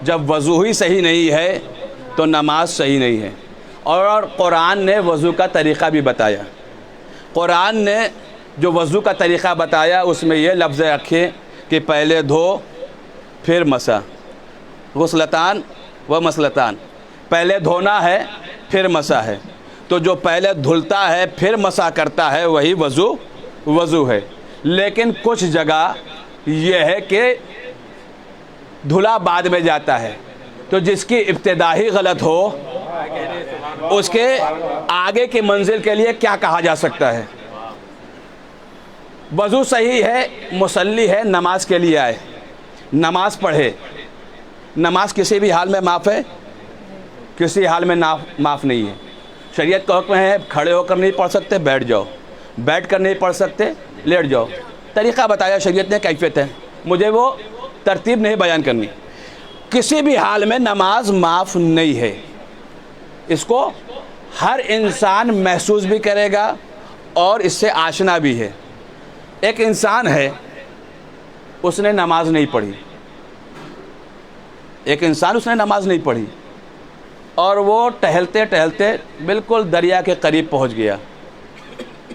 جب وضو ہی صحیح نہیں ہے تو نماز صحیح نہیں ہے. اور قرآن نے وضو کا طریقہ بھی بتایا. قرآن نے جو وضو کا طریقہ بتایا اس میں یہ لفظ رکھے کہ پہلے دھو پھر مسح. غسلتان و مسلتان، پہلے دھونا ہے پھر مسح ہے. تو جو پہلے دھلتا ہے پھر مسح کرتا ہے وہی وضو ہے. لیکن کچھ جگہ یہ ہے کہ دھلا بعد میں جاتا ہے، تو جس کی ابتدا ہی غلط ہو اس کے آگے کی منزل کے لیے کیا کہا جا سکتا ہے؟ وضو صحیح ہے، مصلی ہے، نماز کے لیے آئے، نماز پڑھے. نماز کسی بھی حال میں معاف ہے؟ کسی حال میں معاف نہیں ہے. شریعت کا حکم ہے کھڑے ہو کر نہیں پڑھ سکتے بیٹھ جاؤ، بیٹھ کر نہیں پڑھ سکتے لیٹ جاؤ. طریقہ بتایا شریعت نے، کیفیت ہے، مجھے وہ ترتیب نہیں بیان کرنی. کسی بھی حال میں نماز معاف نہیں ہے. اس کو ہر انسان محسوس بھی کرے گا اور اس سے آشنا بھی ہے. ایک انسان ہے اس نے نماز نہیں پڑھی، ایک انسان اس نے نماز نہیں پڑھی اور وہ ٹہلتے ٹہلتے بالکل دریا کے قریب پہنچ گیا.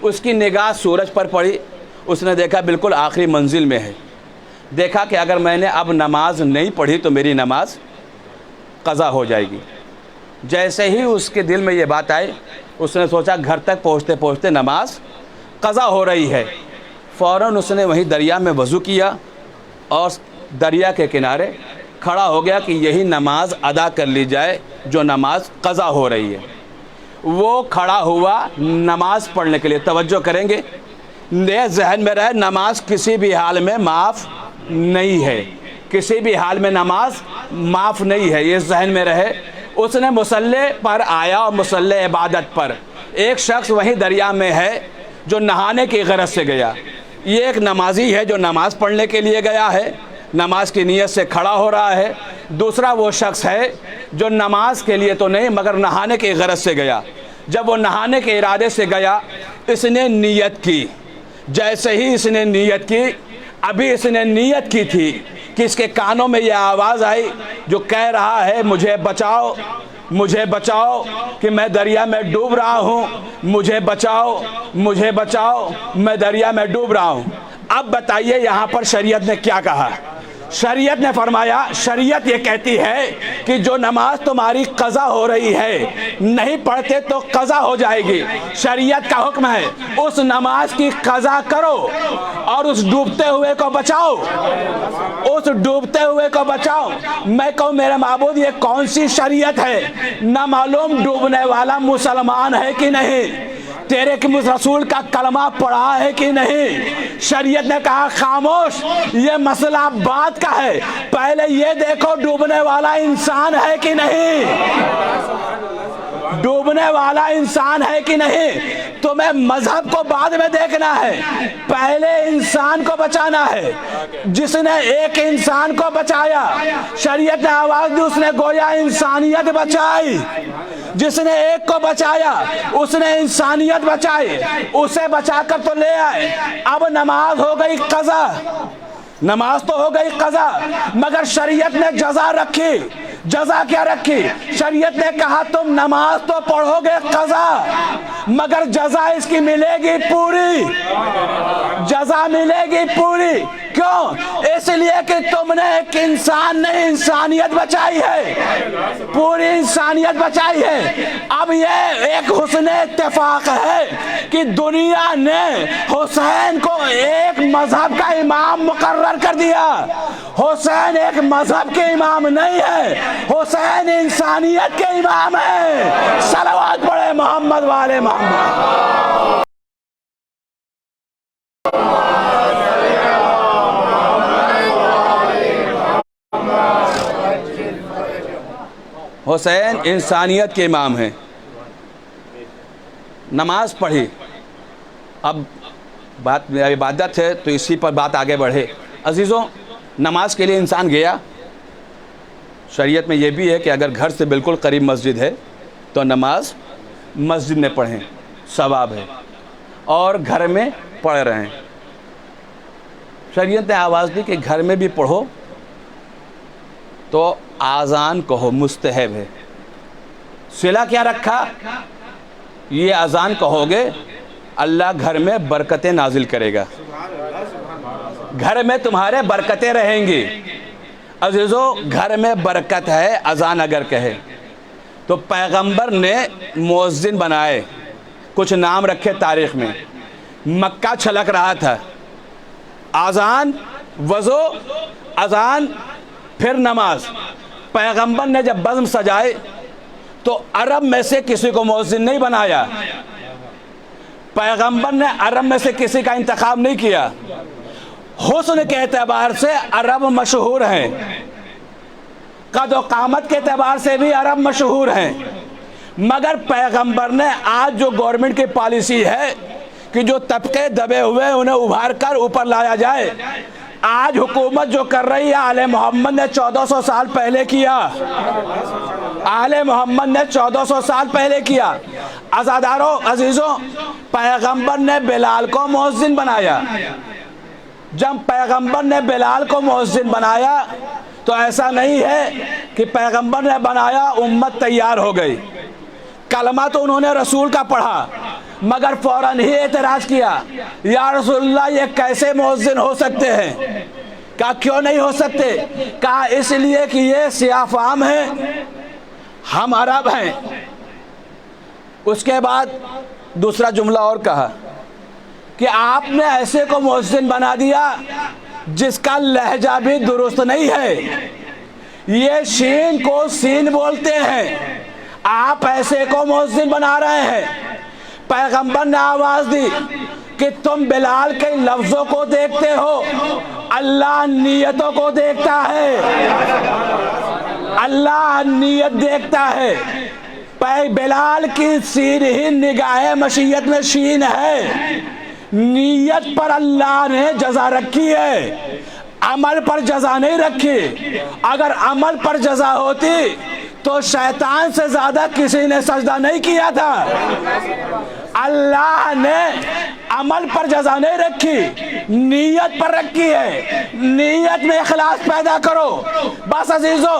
اس کی نگاہ سورج پر پڑی، اس نے دیکھا بالکل آخری منزل میں ہے. دیکھا کہ اگر میں نے اب نماز نہیں پڑھی تو میری نماز قضا ہو جائے گی. جیسے ہی اس کے دل میں یہ بات آئی اس نے سوچا گھر تک پہنچتے پہنچتے نماز قضا ہو رہی ہے. فوراً اس نے وہیں دریا میں وضو کیا اور دریا کے کنارے کھڑا ہو گیا کہ یہی نماز ادا کر لی جائے جو نماز قضا ہو رہی ہے. وہ کھڑا ہوا نماز پڑھنے کے لیے. توجہ کریں گے، یہ ذہن میں رہے نماز کسی بھی حال میں معاف نہیں ہے، کسی بھی حال میں نماز معاف نہیں ہے، یہ ذہن میں رہے. اس نے مصلی پر آیا اور مصلی عبادت پر ایک شخص وہیں دریا میں ہے جو نہانے کی غرض سے گیا. یہ ایک نمازی ہے جو نماز پڑھنے کے لیے گیا ہے، نماز کی نیت سے کھڑا ہو رہا ہے. دوسرا وہ شخص ہے جو نماز کے لیے تو نہیں مگر نہانے کی غرض سے گیا. جب وہ نہانے کے ارادے سے گیا اس نے نیت کی. جیسے ہی اس نے نیت کی، ابھی اس نے نیت کی تھی کہ اس کے کانوں میں یہ آواز آئی جو کہہ رہا ہے مجھے بچاؤ، مجھے بچاؤ کہ میں دریا میں ڈوب رہا ہوں، مجھے بچاؤ، مجھے بچاؤ، میں دریا میں ڈوب رہا ہوں. اب بتائیے یہاں پر شریعت نے کیا کہا؟ شریعت نے فرمایا، شریعت یہ کہتی ہے کہ جو نماز تمہاری قضا ہو رہی ہے نہیں پڑھتے تو قضا ہو جائے گی. شریعت کا حکم ہے اس نماز کی قضا کرو اور اس ڈوبتے ہوئے کو بچاؤ، اس ڈوبتے ہوئے کو بچاؤ. میں کہوں میرے معبود یہ کون سی شریعت ہے؟ نہ معلوم ڈوبنے والا مسلمان ہے کہ نہیں، تیرے کی رسول کا کلمہ پڑھا ہے کہ نہیں. شریعت نے کہا خاموش، یہ مسئلہ بات کا ہے، پہلے یہ دیکھو ڈوبنے والا انسان ہے کہ نہیں، ڈوبنے والا انسان ہے کہ نہیں. تمہیں مذہب کو بعد میں دیکھنا ہے، پہلے انسان کو بچانا ہے. جس نے ایک انسان کو بچایا شریعت نے آواز دی، اس نے گویا انسانیت بچائی. جس نے ایک کو بچایا اس نے انسانیت بچائی، اسے بچا کر تو لے آئے. اب نماز ہو گئی قضا، نماز تو ہو گئی قضا، مگر شریعت نے جزا رکھی. جزا کیا رکھی؟ شریعت نے کہا تم نماز تو پڑھو گے قضا مگر جزا اس کی ملے گی پوری، جزا ملے گی پوری. کیوں؟ اس لیے کہ تم نے ایک انسان نے انسانیت بچائی ہے، پوری انسانیت بچائی ہے. اب یہ ایک حسن اتفاق ہے کہ دنیا نے حسین کو ایک مذہب کا امام مقرر کر دیا. حسین ایک مذہب کے امام نہیں ہے، حسین انسانیت کے امام ہے. صلوات پڑھے محمد والے محمد. حسین انسانیت کے امام ہیں. نماز پڑھی، اب بات عبادت ہے تو اسی پر بات آگے بڑھے. عزیزوں، نماز کے لیے انسان گیا، شریعت میں یہ بھی ہے کہ اگر گھر سے بالکل قریب مسجد ہے تو نماز مسجد میں پڑھیں، ثواب ہے، اور گھر میں پڑھ رہیں۔ شریعت نے آواز دی کہ گھر میں بھی پڑھو تو اذان کہو، مستحب ہے۔ صلہ کیا رکھا؟ یہ اذان کہو گے اللہ گھر میں برکتیں نازل کرے گا، گھر میں تمہارے برکتیں رہیں گی۔ عزیزو، گھر میں برکت ہے اذان اگر کہے تو پیغمبر نے مؤذن بنائے، کچھ نام رکھے تاریخ میں۔ مکہ چھلک رہا تھا، اذان، وضو، اذان، پھر نماز۔ پیغمبر نے جب بزم سجائے تو عرب میں سے کسی کو مؤذن نہیں بنایا، پیغمبر نے عرب میں سے کسی کا انتخاب نہیں کیا۔ حسن کے اعتبار سے عرب مشہور ہیں، قد و قامت کے اعتبار سے بھی عرب مشہور ہیں، مگر پیغمبر نے آج جو گورنمنٹ کی پالیسی ہے کہ جو طبقے دبے ہوئے انہیں ابھار کر اوپر لایا جائے، آج حکومت جو کر رہی ہے آل محمد نے 1400 سال پہلے کیا، آل محمد نے 1400 سال پہلے کیا۔ عزاداروں، عزیزوں، پیغمبر نے بلال کو مؤذن بنایا۔ جب پیغمبر نے بلال کو مؤذن بنایا تو ایسا نہیں ہے کہ پیغمبر نے بنایا امت تیار ہو گئی، کلمہ تو انہوں نے رسول کا پڑھا، مگر فوراً ہی اعتراض کیا، یا رسول اللہ یہ کیسے مؤذن ہو سکتے ہیں؟ کہا کیوں نہیں ہو سکتے؟ کہا اس لیے کہ یہ سیاہ فام ہیں، ہم عرب ہیں۔ اس کے بعد دوسرا جملہ اور کہا کہ آپ نے ایسے کو مؤذن بنا دیا جس کا لہجہ بھی درست نہیں ہے، یہ شین کو سین بولتے ہیں، آپ ایسے کو مؤذن بنا رہے ہیں۔ پیغمبر نے آواز دی کہ تم بلال کے لفظوں کو دیکھتے ہو، اللہ نیتوں کو دیکھتا ہے، اللہ نیت دیکھتا ہے۔ بلال کی سین ہی نگاہ مشیت میں شین ہے، نیت پر اللہ نے جزا رکھی ہے، عمل پر جزا نہیں رکھی۔ اگر عمل پر جزا ہوتی تو شیطان سے زیادہ کسی نے سجدہ نہیں کیا تھا۔ اللہ نے عمل پر جزا نہیں رکھی، نیت پر رکھی ہے، نیت میں اخلاص پیدا کرو۔ بس عزیزو،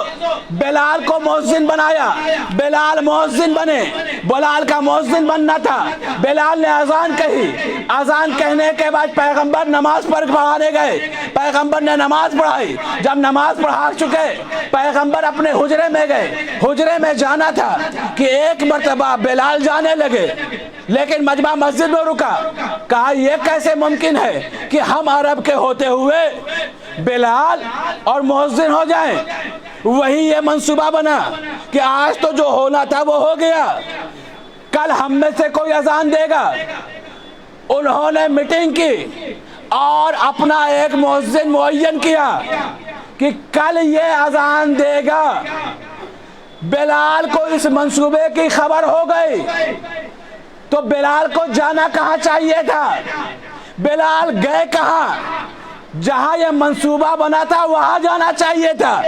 بلال کو مؤذن بنایا، بلال مؤذن بنے، بلال کا مؤذن بننا تھا۔ بلال نے اذان کہی، اذان کہنے کے بعد پیغمبر نماز پڑھانے گئے، پیغمبر نے نماز پڑھائی۔ جب نماز پڑھا چکے پیغمبر اپنے حجرے میں گئے، حجرے میں جانا تھا کہ ایک مرتبہ بلال جانے لگے، لیکن مجمع مسجد میں رکا۔ کہا یہ کیسے ممکن ہے کہ ہم عرب کے ہوتے ہوئے بلال اور مؤذن ہو جائیں؟ وہی یہ منصوبہ بنا کہ آج تو جو ہونا تھا وہ ہو گیا، کل ہم میں سے کوئی اذان دے گا۔ انہوں نے میٹنگ کی اور اپنا ایک مؤذن معین کیا کہ کل یہ اذان دے گا۔ بلال کو اس منصوبے کی خبر ہو گئی تو بلال کو جانا کہاں چاہیے تھا؟ بلال گئے کہاں؟ جہاں یہ منصوبہ بنا تھا وہاں جانا چاہیے تھا،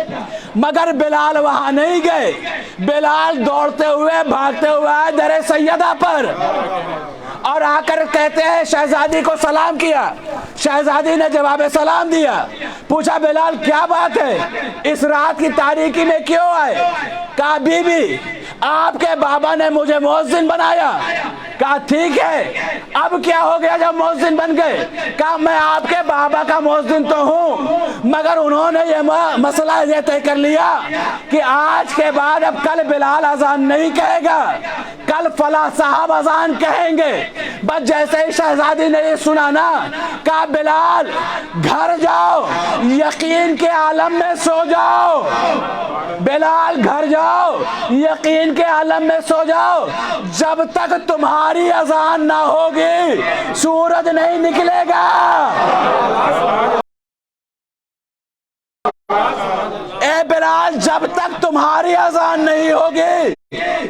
مگر بلال وہاں نہیں گئے۔ بلال دوڑتے ہوئے بھاگتے ہوئے آئے در سیدہ پر اور آ کر کہتے ہیں شہزادی کو سلام کیا۔ شہزادی نے جواب سلام دیا۔ پوچھا بلال کیا بات ہے، اس رات کی تاریکی میں کیوں آئے؟ کہا بی بی آپ کے بابا نے مجھے مؤذن بنایا۔ کہا ٹھیک ہے، اب کیا ہو گیا جب مؤذن بن گئے؟ کہا میں آپ کے بابا کا مؤذن تو ہوں، مگر انہوں نے یہ مسئلہ یہ طے کر لیا کہ آج کے بعد اب کل بلال اذان نہیں کہے گا، کل فلاں صاحب اذان کہیں گے۔ بس جیسے ہی شہزادی نے یہ سنا نا، کہا بلال گھر جاؤ، یقین کے عالم میں سو جاؤ، بلال گھر جاؤ، یقین کے عالم میں سو جاؤ، جب تک تمہاری اذان نہ ہوگی سورج نہیں نکلے گا۔ اے بلال جب تک تمہاری اذان نہیں ہوگی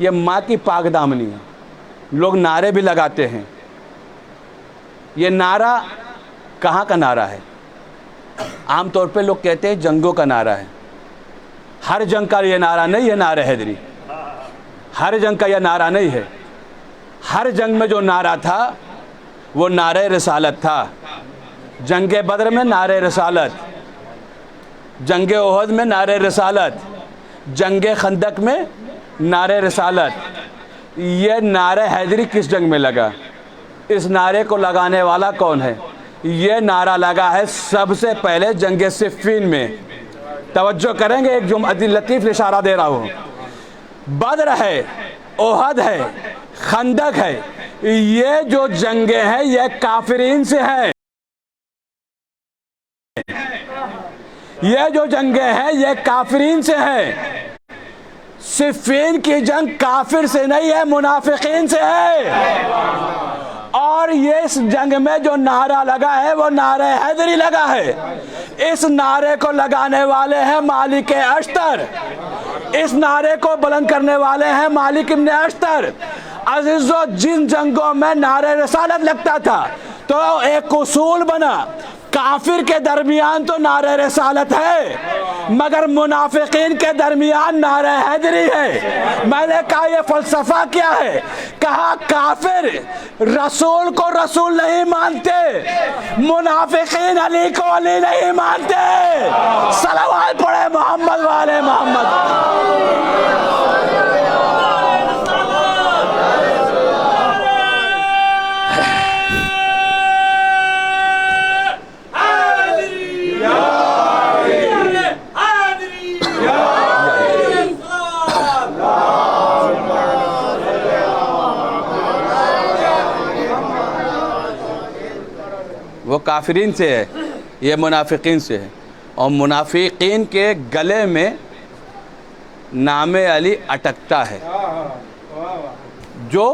یہ ماں کی پاک دامنی ہے. لوگ نعرے بھی لگاتے ہیں. یہ نعرہ کہاں کا نعرہ ہے؟ عام طور پہ لوگ کہتے ہیں جنگوں کا نعرہ ہے. ہر جنگ کا یہ نعرہ نہیں ہے نعرہ حیدری. ہر جنگ کا یہ نعرہ نہیں ہے. ہر جنگ میں جو نعرہ تھا وہ نعرہ رسالت تھا. جنگ بدر میں نعرہ رسالت، جنگ احد میں نعرہ رسالت، جنگ خندق میں نعرہ رسالت. یہ نعرہ حیدری کس جنگ میں لگا؟ اس نعرے کو لگانے والا کون ہے؟ یہ نعرہ لگا ہے سب سے پہلے جنگ صفین میں. توجہ کریں گے، ایک جو لطیف اشارہ دے رہا ہوں. بدر ہے، احد ہے، خندق ہے، یہ جو جنگیں ہیں یہ کافرین سے ہیں. یہ جو جنگیں ہیں یہ کافرین سے ہیں. صفین کی جنگ کافر سے نہیں ہے، منافقین سے ہے. اور یہ اس جنگ میں جو نعرہ لگا ہے وہ نعرہ حیدری لگا ہے. اس نعرے کو لگانے والے ہیں مالک اشتر. اس نعرے کو بلند کرنے والے ہیں مالک ابن اشتر. عزیزو، جن جنگوں میں نعرہ رسالت لگتا تھا تو ایک اصول بنا، کافر کے درمیان تو نعرہ رسالت ہے مگر منافقین کے درمیان نعرہ حیدری ہے. میں نے کہا یہ فلسفہ کیا ہے؟ کہا کافر رسول کو رسول نہیں مانتے، منافقین علی کو علی نہیں مانتے. صلوات پڑھے محمد والے محمد. وہ کافرین سے ہے، یہ منافقین سے ہے. اور منافقین کے گلے میں نام علی اٹکتا ہے جو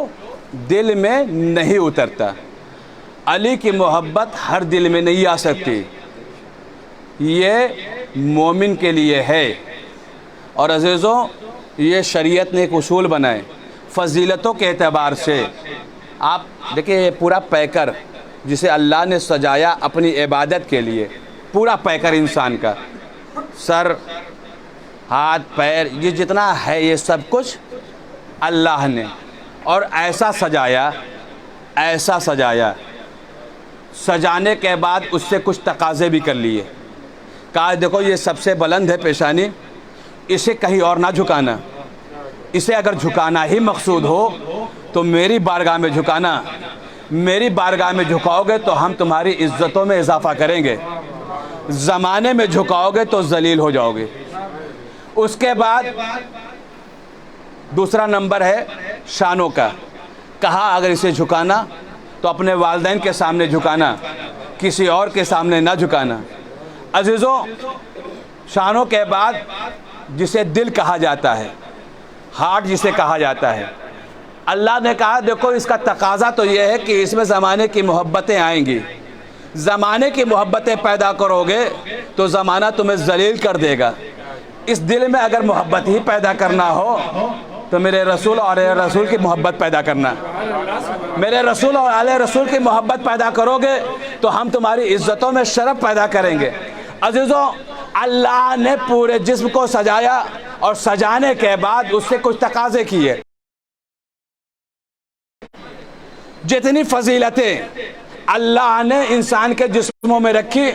دل میں نہیں اترتا. علی کی محبت ہر دل میں نہیں آ سکتی، یہ مومن کے لیے ہے. اور عزیزوں، یہ شریعت نے ایک اصول بنائے فضیلتوں کے اعتبار سے. آپ دیکھیں یہ پورا پیکر جسے اللہ نے سجایا اپنی عبادت کے لیے، پورا پیکر انسان کا، سر، ہاتھ، پیر، یہ جتنا ہے یہ سب کچھ اللہ نے. اور ایسا سجایا، ایسا سجایا، سجانے کے بعد اس سے کچھ تقاضے بھی کر لیے. کہا دیکھو یہ سب سے بلند ہے پیشانی، اسے کہیں اور نہ جھکانا. اسے اگر جھکانا ہی مقصود ہو تو میری بارگاہ میں جھکانا. میری بارگاہ میں جھکاؤ گے تو ہم تمہاری عزتوں میں اضافہ کریں گے، زمانے میں جھکاؤ گے تو ذلیل ہو جاؤ گے. اس کے بعد دوسرا نمبر ہے شانوں کا. کہا اگر اسے جھکانا تو اپنے والدین کے سامنے جھکانا، کسی اور کے سامنے نہ جھکانا. عزیزوں، شانوں کے بعد جسے دل کہا جاتا ہے، ہارٹ جسے کہا جاتا ہے، اللہ نے کہا دیکھو اس کا تقاضا تو یہ ہے کہ اس میں زمانے کی محبتیں آئیں گی. زمانے کی محبتیں پیدا کرو گے تو زمانہ تمہیں ذلیل کر دے گا. اس دل میں اگر محبت ہی پیدا کرنا ہو تو میرے رسول اور اہل رسول کی محبت پیدا کرنا. میرے رسول اور اہل رسول کی محبت پیدا کرو گے تو ہم تمہاری عزتوں میں شرف پیدا کریں گے. عزیزوں، اللہ نے پورے جسم کو سجایا اور سجانے کے بعد اس سے کچھ تقاضے کیے. جتنی فضیلتیں اللہ نے انسان کے جسموں میں رکھی،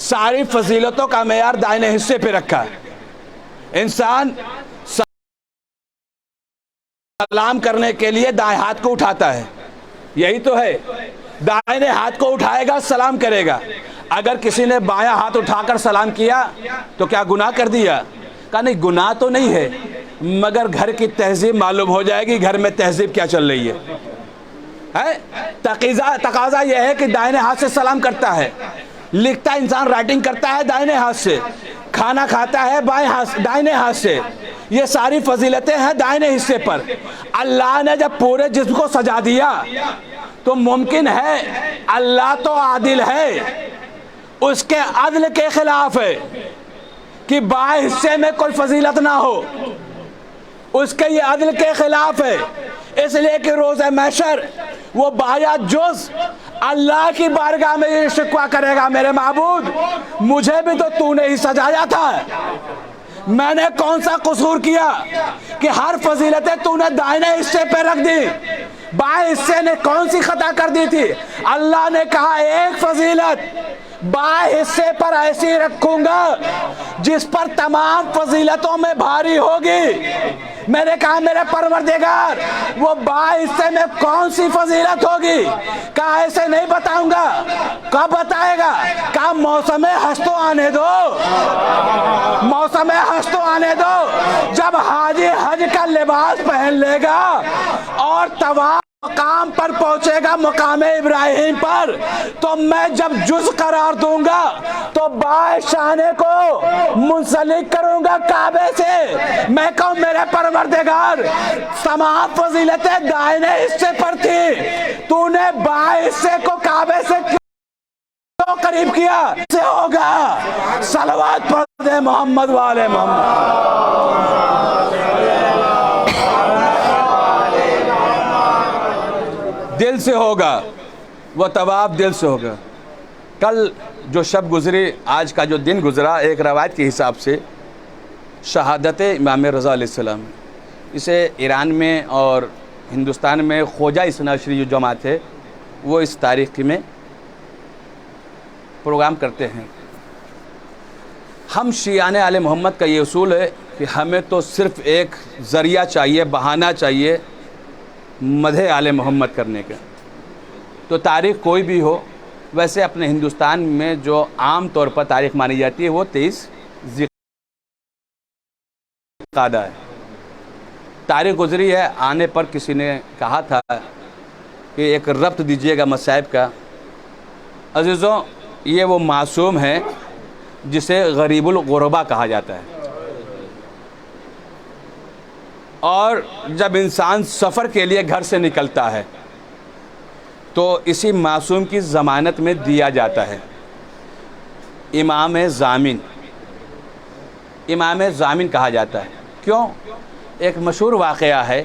ساری فضیلتوں کا معیار دائیں حصے پہ رکھا. انسان سلام کرنے کے لیے دائیں ہاتھ کو اٹھاتا ہے، یہی تو ہے. دائیں ہاتھ کو اٹھائے گا، سلام کرے گا. اگر کسی نے بایاں ہاتھ اٹھا کر سلام کیا تو کیا گناہ کر دیا؟ کہا نہیں، گناہ تو نہیں ہے، مگر گھر کی تہذیب معلوم ہو جائے گی گھر میں تہذیب کیا چل رہی ہے. تقاضا یہ ہے کہ دائیں ہاتھ سے سلام کرتا ہے، لکھتا انسان رائٹنگ کرتا ہے دائیں ہاتھ سے، کھانا کھاتا ہے دائیں ہاتھ سے. یہ ساری فضیلتیں ہیں دائیں حصے پر. اللہ نے جب پورے جسم کو سجا دیا تو ممکن ہے، اللہ تو عادل ہے، اس کے عدل کے خلاف ہے کہ بائیں حصے میں کوئی فضیلت نہ ہو. اس کے یہ عدل کے خلاف ہے، اس لیے کہ روز محشر وہ بایا جز اللہ کی بارگاہ میں یہ شکوہ کرے گا، میرے معبود مجھے بھی تو نے ہی سجایا تھا، میں نے کون سا قصور کیا کہ ہر فضیلتیں نے دائنے حصے پہ رکھ دی، بائیں حصے نے کون سی خطا کر دی تھی؟ اللہ نے کہا ایک فضیلت بائیں حصے پر ایسی رکھوں گا جس پر تمام فضیلتوں میں بھاری ہوگی۔ میں نے کہا میرے پروردگار وہ بائیں حصے میں کون سی فضیلت ہوگی؟ کہا ایسے نہیں بتاؤں گا۔ کب بتائے گا؟ کہا موسم حج آنے دو، موسم حج آنے دو، جب حاجی حج کا لباس پہن لے گا اور طواف مقام پر پہنچے گا، مقام ابراہیم پر، تو میں جب جز قرار دوں گا تو بائیں شانے کو منسلک کروں گا کعبے سے۔ میں کہوں میرے پروردگار تمام فضیلتیں دائنے حصے پر تھی، تو نے بائیں حصے کو کعبے سے کیوں قریب کیا؟ سے ہوگا صلوات پڑھ دے محمد والے محمد۔ دل سے ہوگا وہ طواف، دل سے ہوگا۔ کل جو شب گزری، آج کا جو دن گزرا، ایک روایت کے حساب سے شہادت امام رضا علیہ السلام، اسے ایران میں اور ہندوستان میں خواجہ اثنا عشری جو جماعت ہے وہ اس تاریخ میں پروگرام کرتے ہیں۔ ہم شیعان آل محمد کا یہ اصول ہے کہ ہمیں تو صرف ایک ذریعہ چاہیے، بہانہ چاہیے مدح آل محمد کرنے کا۔ تو تاریخ کوئی بھی ہو، ویسے اپنے ہندوستان میں جو عام طور پر تاریخ مانی جاتی ہے وہ 23 ذی القعدہ ہے۔ تاریخ گزری ہے، آنے پر کسی نے کہا تھا کہ ایک ربط دیجئے گا مصائب کا۔ عزیزوں، یہ وہ معصوم ہے جسے غریب الغربا کہا جاتا ہے، اور جب انسان سفر کے لیے گھر سے نکلتا ہے تو اسی معصوم کی ضمانت میں دیا جاتا ہے امام ضامن۔ امام ضامن کہا جاتا ہے کیوں؟ ایک مشہور واقعہ ہے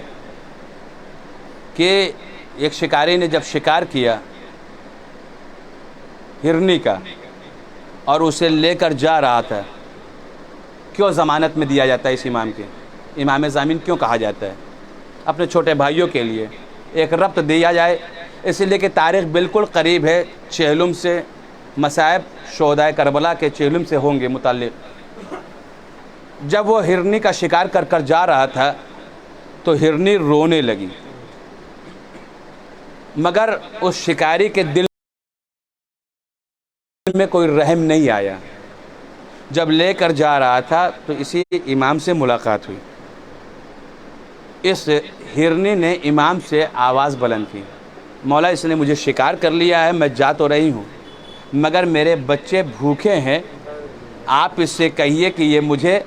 کہ ایک شکاری نے جب شکار کیا ہرنی کا اور اسے لے کر جا رہا تھا، کیوں ضمانت میں دیا جاتا ہے اس امام کے؟ امام ضامن کیوں کہا جاتا ہے؟ اپنے چھوٹے بھائیوں کے لیے ایک ربط دیا جائے، اس لیے کہ تاریخ بالکل قریب ہے چہلم سے، مصائب شہدائے کربلا کے چہلم سے ہوں گے متعلق۔ جب وہ ہرنی کا شکار کر کر جا رہا تھا تو ہرنی رونے لگی، مگر اس شکاری کے دل میں کوئی رحم نہیں آیا۔ جب لے کر جا رہا تھا تو اسی امام سے ملاقات ہوئی۔ اس ہرنی نے امام سے آواز بلند کی، مولا اس نے مجھے شکار کر لیا ہے، میں جا تو رہی ہوں مگر میرے بچے بھوکے ہیں، آپ اس سے کہیے کہ یہ مجھے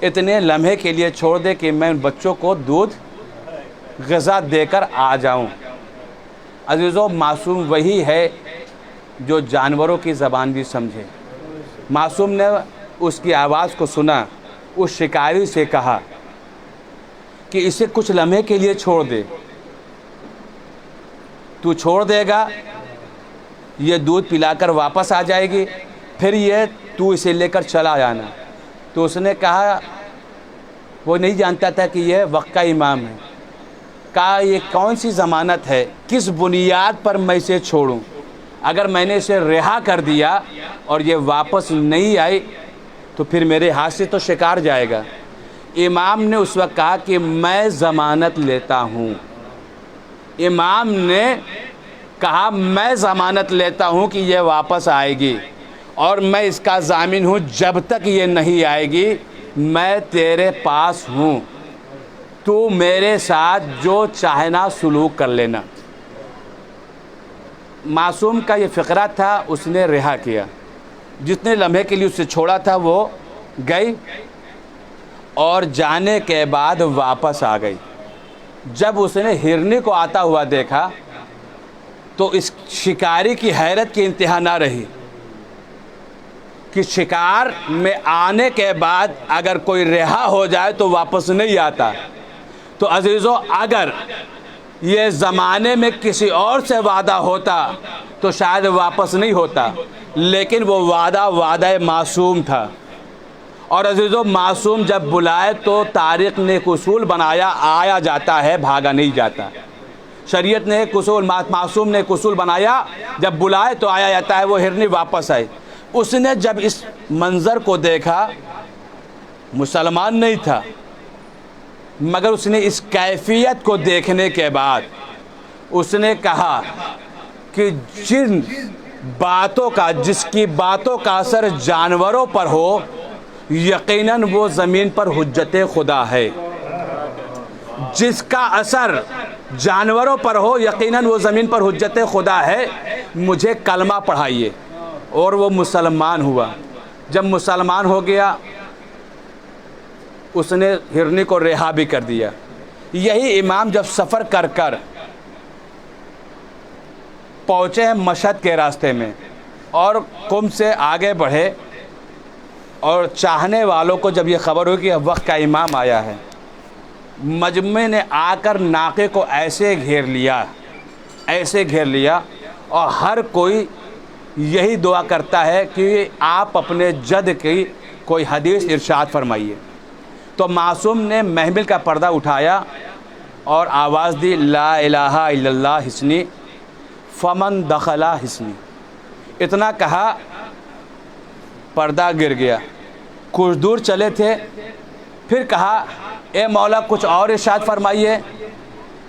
اتنے لمحے کے لیے چھوڑ دے کہ میں ان بچوں کو دودھ غذا دے کر آ جاؤں۔ عزیزوں، معصوم وہی ہے جو جانوروں کی زبان بھی سمجھے۔ معصوم نے اس کی آواز کو سنا، اس شکاری سے کہا کہ اسے کچھ لمحے کے لیے چھوڑ دے، تو چھوڑ دے گا یہ دودھ پلا کر واپس آ جائے گی، پھر یہ تو اسے لے کر چلا جانا۔ تو اس نے کہا، وہ نہیں جانتا تھا کہ یہ وقت کا امام ہے، کہا یہ کون سی ضمانت ہے، کس بنیاد پر میں اسے چھوڑوں؟ اگر میں نے اسے رہا کر دیا اور یہ واپس نہیں آئی تو پھر میرے ہاتھ سے تو شکار جائے گا۔ امام نے اس وقت کہا کہ میں ضمانت لیتا ہوں۔ امام نے کہا میں ضمانت لیتا ہوں کہ یہ واپس آئے گی، اور میں اس کا ضامن ہوں، جب تک یہ نہیں آئے گی میں تیرے پاس ہوں، تو میرے ساتھ جو چاہنا سلوک کر لینا۔ معصوم کا یہ فقرہ تھا، اس نے رہا کیا، جتنے لمحے کے لیے اسے چھوڑا تھا وہ گئی، اور جانے کے بعد واپس آ گئی۔ جب اس نے ہرنی کو آتا ہوا دیکھا تو اس شکاری کی حیرت کی انتہا نہ رہی کہ شکار میں آنے کے بعد اگر کوئی رہا ہو جائے تو واپس نہیں آتا، تو عزیزو اگر یہ زمانے میں کسی اور سے وعدہ ہوتا تو شاید واپس نہیں ہوتا، لیکن وہ وعدہ معصوم تھا۔ اور عزیزو معصوم جب بلائے تو تاریخ نے ایک اصول بنایا، آیا جاتا ہے بھاگا نہیں جاتا۔ شریعت نے ایک اصول، معصوم نے ایک اصول بنایا، جب بلائے تو آیا جاتا ہے، وہ ہرنی واپس آئے۔ اس نے جب اس منظر کو دیکھا، مسلمان نہیں تھا، مگر اس نے اس کیفیت کو دیکھنے کے بعد اس نے کہا کہ جس کی باتوں کا اثر جانوروں پر ہو، یقیناً وہ زمین پر حجت خدا ہے۔ جس کا اثر جانوروں پر ہو، یقیناً وہ زمین پر حجت خدا ہے، مجھے کلمہ پڑھائیے۔ اور وہ مسلمان ہوا۔ جب مسلمان ہو گیا، اس نے ہرنی کو رہا بھی کر دیا۔ یہی امام جب سفر کر کر پہنچے ہیں مشہد کے راستے میں اور قم سے آگے بڑھے، اور چاہنے والوں کو جب یہ خبر ہوئی کہ وقت کا امام آیا ہے، مجمع نے آ کر ناقے کو ایسے گھیر لیا اور ہر کوئی یہی دعا کرتا ہے کہ آپ اپنے جد کی کوئی حدیث ارشاد فرمائیے۔ تو معصوم نے محمل کا پردہ اٹھایا اور آواز دی، لا الہ الا اللہ حسنی فمن دخل حسنی۔ اتنا کہا، پردہ گر گیا۔ کچھ دور چلے تھے، پھر کہا، اے مولا کچھ اور ارشاد فرمائیے۔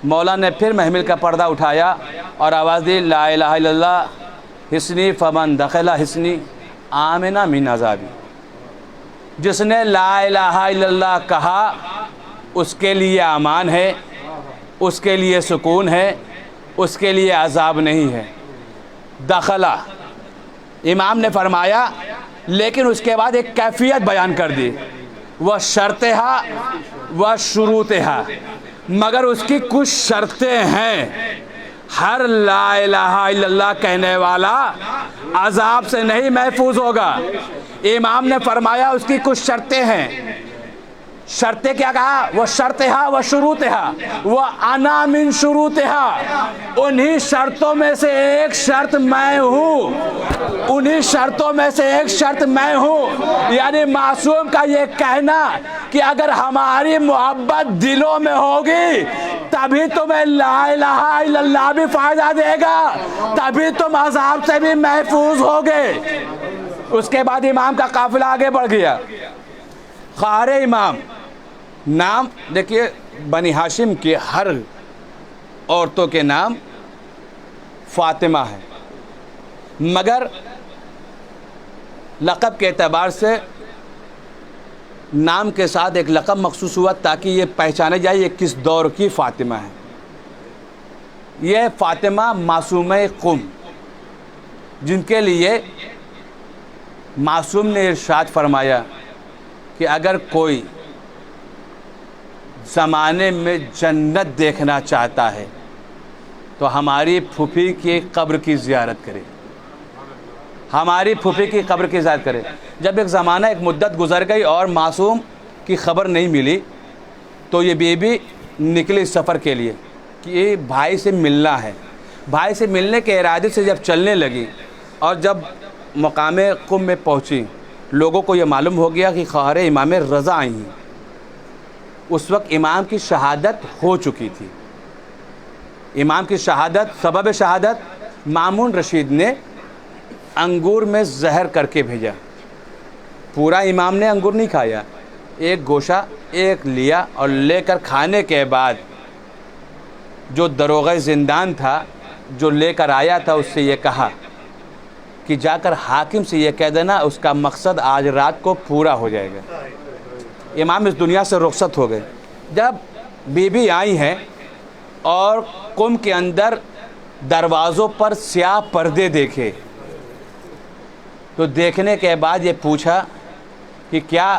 مولا نے پھر محمل کا پردہ اٹھایا اور آواز دی، لا الہ الا اللہ حسنی فمن دخل حسنی آمنا من عذابی۔ جس نے لا الہ الا اللہ کہا، اس کے لیے امان ہے، اس کے لیے سکون ہے، اس کے لیے عذاب نہیں ہے۔ دخلا امام نے فرمایا، لیکن اس کے بعد ایک کیفیت بیان کر دی، وہ شرطہا و شروطہا، مگر اس کی کچھ شرطیں ہیں۔ ہر لا الہ الا اللہ کہنے والا عذاب سے نہیں محفوظ ہوگا۔ امام نے فرمایا اس کی کچھ شرطیں ہیں۔ شرطیں کیا کہا؟ وہ شرطہا و شروطہا، وہ انا من شروطہا، انہی شرطوں میں سے ایک شرط میں ہوں، انہی شرطوں میں سے ایک شرط میں ہوں۔ یعنی معصوم کا یہ کہنا کہ اگر ہماری محبت دلوں میں ہوگی تبھی تمہیں لا الہ الا اللہ بھی فائدہ دے گا، تبھی تم عذاب سے بھی محفوظ ہوگے۔ اس کے بعد امام کا قافلہ آگے بڑھ گیا۔ خار امام نام دیکھیے، بنی ہاشم کی ہر عورتوں کے نام فاطمہ ہے، مگر لقب کے اعتبار سے نام کے ساتھ ایک لقب مخصوص ہوا تاکہ یہ پہچانے جائے یہ کس دور کی فاطمہ ہے۔ یہ فاطمہ معصومہ قم، جن کے لیے معصوم نے ارشاد فرمایا کہ اگر کوئی زمانے میں جنت دیکھنا چاہتا ہے تو ہماری پھوپھی کی قبر کی زیارت کرے، ہماری پھوپھی کی قبر کی زیارت کرے۔ جب ایک زمانہ، ایک مدت گزر گئی اور معصوم کی خبر نہیں ملی تو یہ بیوی نکلی سفر کے لیے کہ بھائی سے ملنا ہے۔ بھائی سے ملنے کے ارادے سے جب چلنے لگی اور جب مقام قم میں پہنچی، لوگوں کو یہ معلوم ہو گیا کہ خواہر امام رضا آئی ہیں۔ اس وقت امام کی شہادت ہو چکی تھی۔ امام کی شہادت، سبب شہادت مامون رشید نے انگور میں زہر کر کے بھیجا۔ پورا امام نے انگور نہیں کھایا، ایک گوشہ ایک لیا، اور لے کر کھانے کے بعد جو دروغہ زندان تھا جو لے کر آیا تھا اس سے یہ کہا کہ جا کر حاکم سے یہ کہہ دینا اس کا مقصد آج رات کو پورا ہو جائے گا۔ امام اس دنیا سے رخصت ہو گئے۔ جب بی بی آئی ہیں اور قم کے اندر دروازوں پر سیاہ پردے دیکھے تو دیکھنے کے بعد یہ پوچھا کہ کیا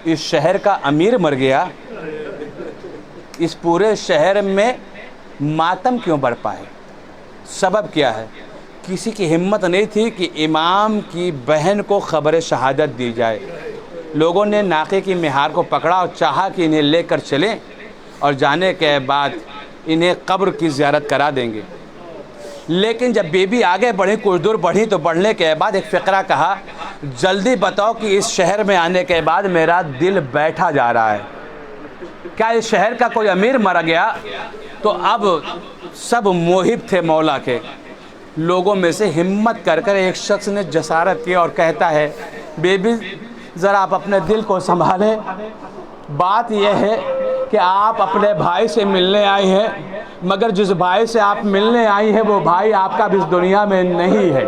اس شہر کا امیر مر گیا؟ اس پورے شہر میں ماتم کیوں برپا ہے؟ سبب کیا ہے؟ کسی کی ہمت نہیں تھی کہ امام کی بہن کو خبر شہادت دی جائے۔ لوگوں نے ناقے کی مہار کو پکڑا اور چاہا کہ انہیں لے کر چلیں، اور جانے کے بعد انہیں قبر کی زیارت کرا دیں گے۔ لیکن جب بی بی آگے بڑھی، کچھ دور بڑھی تو بڑھنے کے بعد ایک فقرہ کہا، جلدی بتاؤ کہ اس شہر میں آنے کے بعد میرا دل بیٹھا جا رہا ہے، کیا اس شہر کا کوئی امیر مر گیا؟ تو اب سب موہب تھے مولا کے، لوگوں میں سے ہمت کر ایک شخص نے جسارت کی اور کہتا ہے، بی بی ذرا آپ اپنے دل کو سنبھالیں، بات یہ ہے کہ آپ اپنے بھائی سے ملنے آئی ہیں، مگر جس بھائی سے آپ ملنے آئی ہیں وہ بھائی آپ کا اب اس دنیا میں نہیں ہے،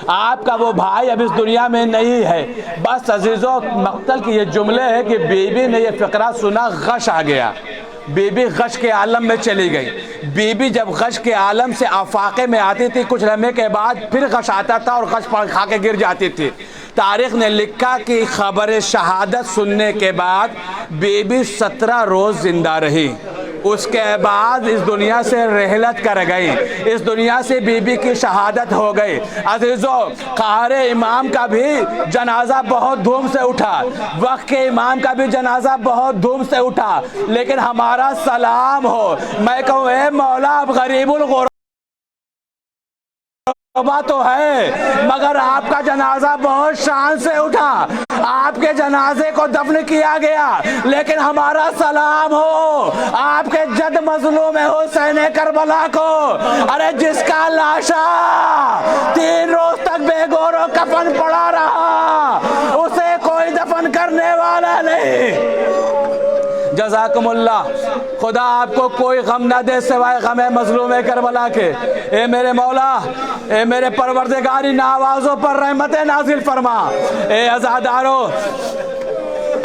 آپ کا وہ بھائی اب اس دنیا میں نہیں ہے۔ بس عزیزو، مقتل کی یہ جملے ہے کہ بی بی نے یہ فقرہ سنا، غش آ گیا، بی بی غش کے عالم میں چلی گئی۔ بی بی جب غش کے عالم سے آفاقے میں آتی تھی، کچھ لمحے کے بعد پھر غش آتا تھا اور غش کھا کے گر جاتی تھی۔ تاریخ نے لکھا کہ خبر شہادت سننے کے بعد بی بی 17 روز زندہ رہی، اس کے بعد اس دنیا سے رحلت کر گئی، اس دنیا سے بی بی کی شہادت ہو گئی۔ عزیزو، قہر امام کا بھی جنازہ بہت دھوم سے اٹھا، وقت کے امام کا بھی جنازہ بہت دھوم سے اٹھا، لیکن ہمارا سلام ہو، میں کہوں اے مولا، اب غریب الغربا تو ہے مگر آپ کا جنازہ بہت شان سے اٹھا، آپ کے جنازے کو دفن کیا گیا، لیکن ہمارا سلام ہو آپ کے جد مظلوم حسین کربلا کو، ارے جس کا لاشا 3 روز تک بے گور و کفن پڑا رہا، اسے کوئی دفن کرنے والا نہیں۔ جزاکم اللہ، خدا آپ کو کوئی غم نہ دے سوائے غم مظلوم کربلا کے۔ اے میرے مولا، اے میرے پروردگار، ان آوازوں پر رحمت نازل فرما۔ اے عزادارو،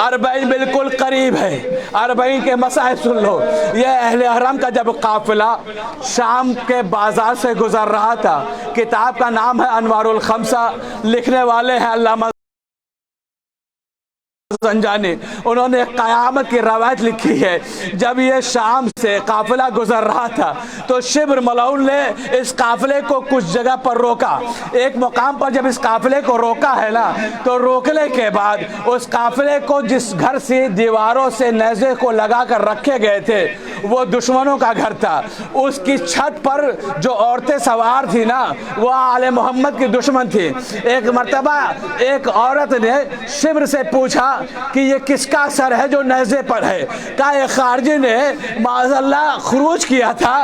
اربعین بالکل قریب ہے، اربعین کے مسائل سن لو۔ یہ اہل حرم کا جب قافلہ شام کے بازار سے گزر رہا تھا، کتاب کا نام ہے انوار الخمسہ، لکھنے والے ہیں علامہ زنجانی، انہوں نے قیامت کی روایت لکھی ہے۔ جب یہ شام سے قافلہ گزر رہا تھا تو شبر ملعون نے اس قافلے کو کچھ جگہ پر روکا، ایک مقام پر جب اس قافلے کو روکا ہے نا، تو روکنے کے بعد اس قافلے کو جس گھر سے دیواروں سے نیزے کو لگا کر رکھے گئے تھے وہ دشمنوں کا گھر تھا، اس کی چھت پر جو عورتیں سوار تھی نا وہ آل محمد کی دشمن تھی۔ ایک مرتبہ ایک عورت نے شبر سے پوچھا کہ یہ کس کا سر ہے جو نیزے پر ہے؟ کہا ایک خارجی نے معاذ اللہ خروج کیا تھا،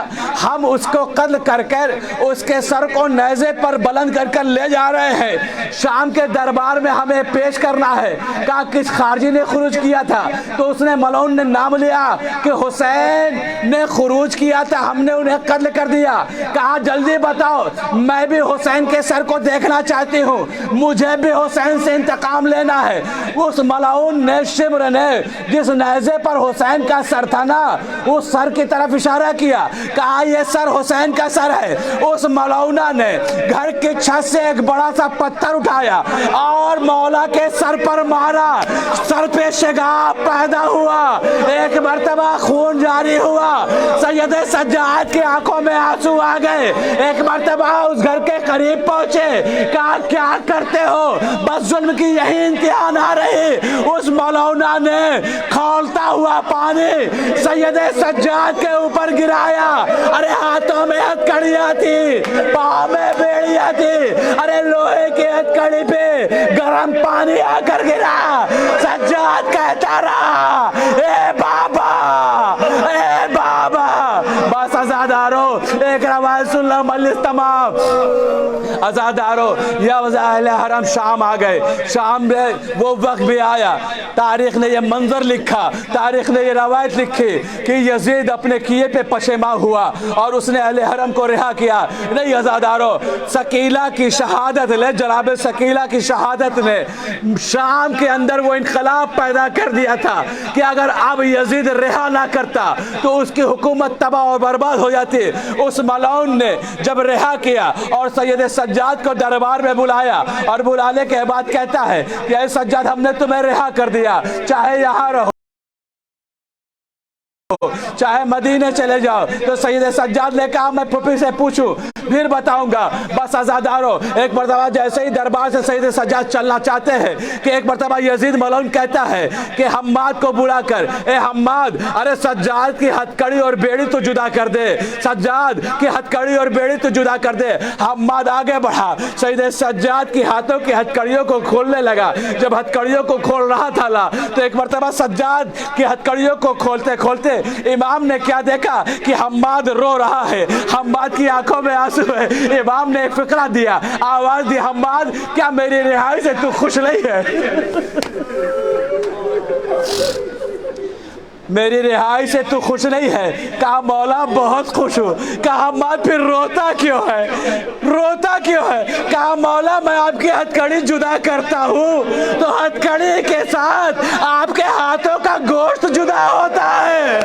ہم اس کو قتل کر کر اس کے سر کو نیزے پر بلند کر کر لے جا رہے ہیں، شام کے دربار میں ہمیں پیش کرنا ہے۔ کہا کس خارجی نے خروج کیا تھا؟ تو اس نے ملعون نے نام لیا کہ حسین نے خروج کیا تھا، ہم نے انہیں قتل کر دیا۔ کہا جلدی بتاؤ، میں بھی حسین کے سر کو دیکھنا چاہتی ہوں، مجھے بھی حسین سے انتقام لینا ہے۔ اس ملعون نے، شبر نے، جس نیزے پر حسین کا سر تھا نا اس سر کی طرف اشارہ کیا، کہا یہ سر حسین کا سر ہے۔ اس ملعونہ نے گھر کی چھت سے ایک بڑا سا پتھر اٹھایا اور مولا کے سر پر مارا، سر پہ شگاف پیدا ہوا، ایک مرتبہ خون جاری ہوا، سید سجاد کی آنکھوں میں آنسو آ گئے، ایک مرتبہ اس گھر کے قریب پہنچے، کہا کیا کرتے ہو؟ بس ظلم کی یہی انتہا نہ رہی۔ اس ملعونہ نے کھولتا ہوا پانی سید سجاد کے اوپر گرایا، ارے ہاتھوں میں ہتھکڑیاں تھی، پاؤں میں بیڑیاں تھی، ارے لوہے کی ہتھکڑی پہ گرم پانی آ کر گرا۔ سجاد کہتا رہا اے بابا، اے بابا۔ بس عزادارو، ایک روایت سن لو، مجلس تمام۔ عزادارو، یہ اہل حرم شام آ گئے، شام میں وہ وقت بھی آیا، تاریخ نے یہ منظر لکھا، تاریخ نے یہ روایت لکھی کہ یزید اپنے کیے پہ پشیماں ہوا اور اس نے اہل حرم کو رہا کیا۔ نہیں عزادارو، ثقیلہ کی شہادت نے، جناب ثقیلہ کی شہادت نے شام کے اندر وہ انقلاب پیدا کر دیا تھا کہ اگر اب یزید رہا نہ کرتا تو اس کی حکومت تباہ اور برباد ہو جاتی۔ اس ملعون نے جب رہا کیا اور سید سجاد کو دربار میں بلایا اور بلانے کے بعد کہتا ہے کہ اے سجاد، ہم نے تمہیں رہا کر دیا، چاہے یہاں رہو چاہے مدینے چلے جاؤ۔ تو سید سجاد نے کہا میں پھوپھی سے پوچھوں پھر بتاؤں گا. بس عزادارو ایک مرتبہ جیسے ہی دربار سے سید سجاد چلنا چاہتے ہیں کہ ایک مرتبہ یزید ملعون کہتا ہے کہ حماد کو بلا کر, اے حماد, ارے سجاد کی ہتھکڑی اور بیڑی تو جدا کر دے, سجاد کی ہتھکڑی اور بیڑی تو جدا کر دے. حماد آگے بڑھا, سید سجاد کی ہاتھوں کی ہتھکڑیوں کو کھولنے لگا. جب ہتھکڑیوں کو کھول رہا تھا تو ایک مرتبہ سجاد کی ہتھکڑیوں کو کھولتے کھولتے امام نے کیا دیکھا کہ حماد رو رہا ہے, حماد کی آنکھوں میں آنسو ہے. امام نے ایک فقرہ دیا, آواز دی, حماد کیا میری رہائی سے تو خوش نہیں ہے؟ میری رہائی سے تو خوش نہیں ہے؟ کہا مولا بہت خوش ہوں. کہا حماد پھر روتا کیوں ہے, روتا کیوں ہے؟ کہا مولا میں آپ کی ہتھکڑی جدا کرتا ہوں تو ہتھکڑی کے ساتھ آپ کے ہاتھوں کا گوشت جدا ہوتا ہے.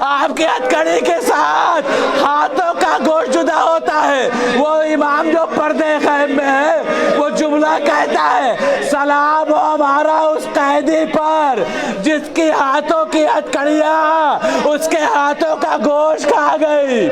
آپ کی ہتھکڑی کے ساتھ ہاتھوں کا گوشت جدا ہوتا ہے. وہ امام جو پردے غیب میں ہے وہ جملہ کہتا ہے, سلام ہو ہمارا اس قیدی پر جس کی ہاتھوں کی ہتھکڑیاں اس کے ہاتھوں کا گوشت کھا گئی.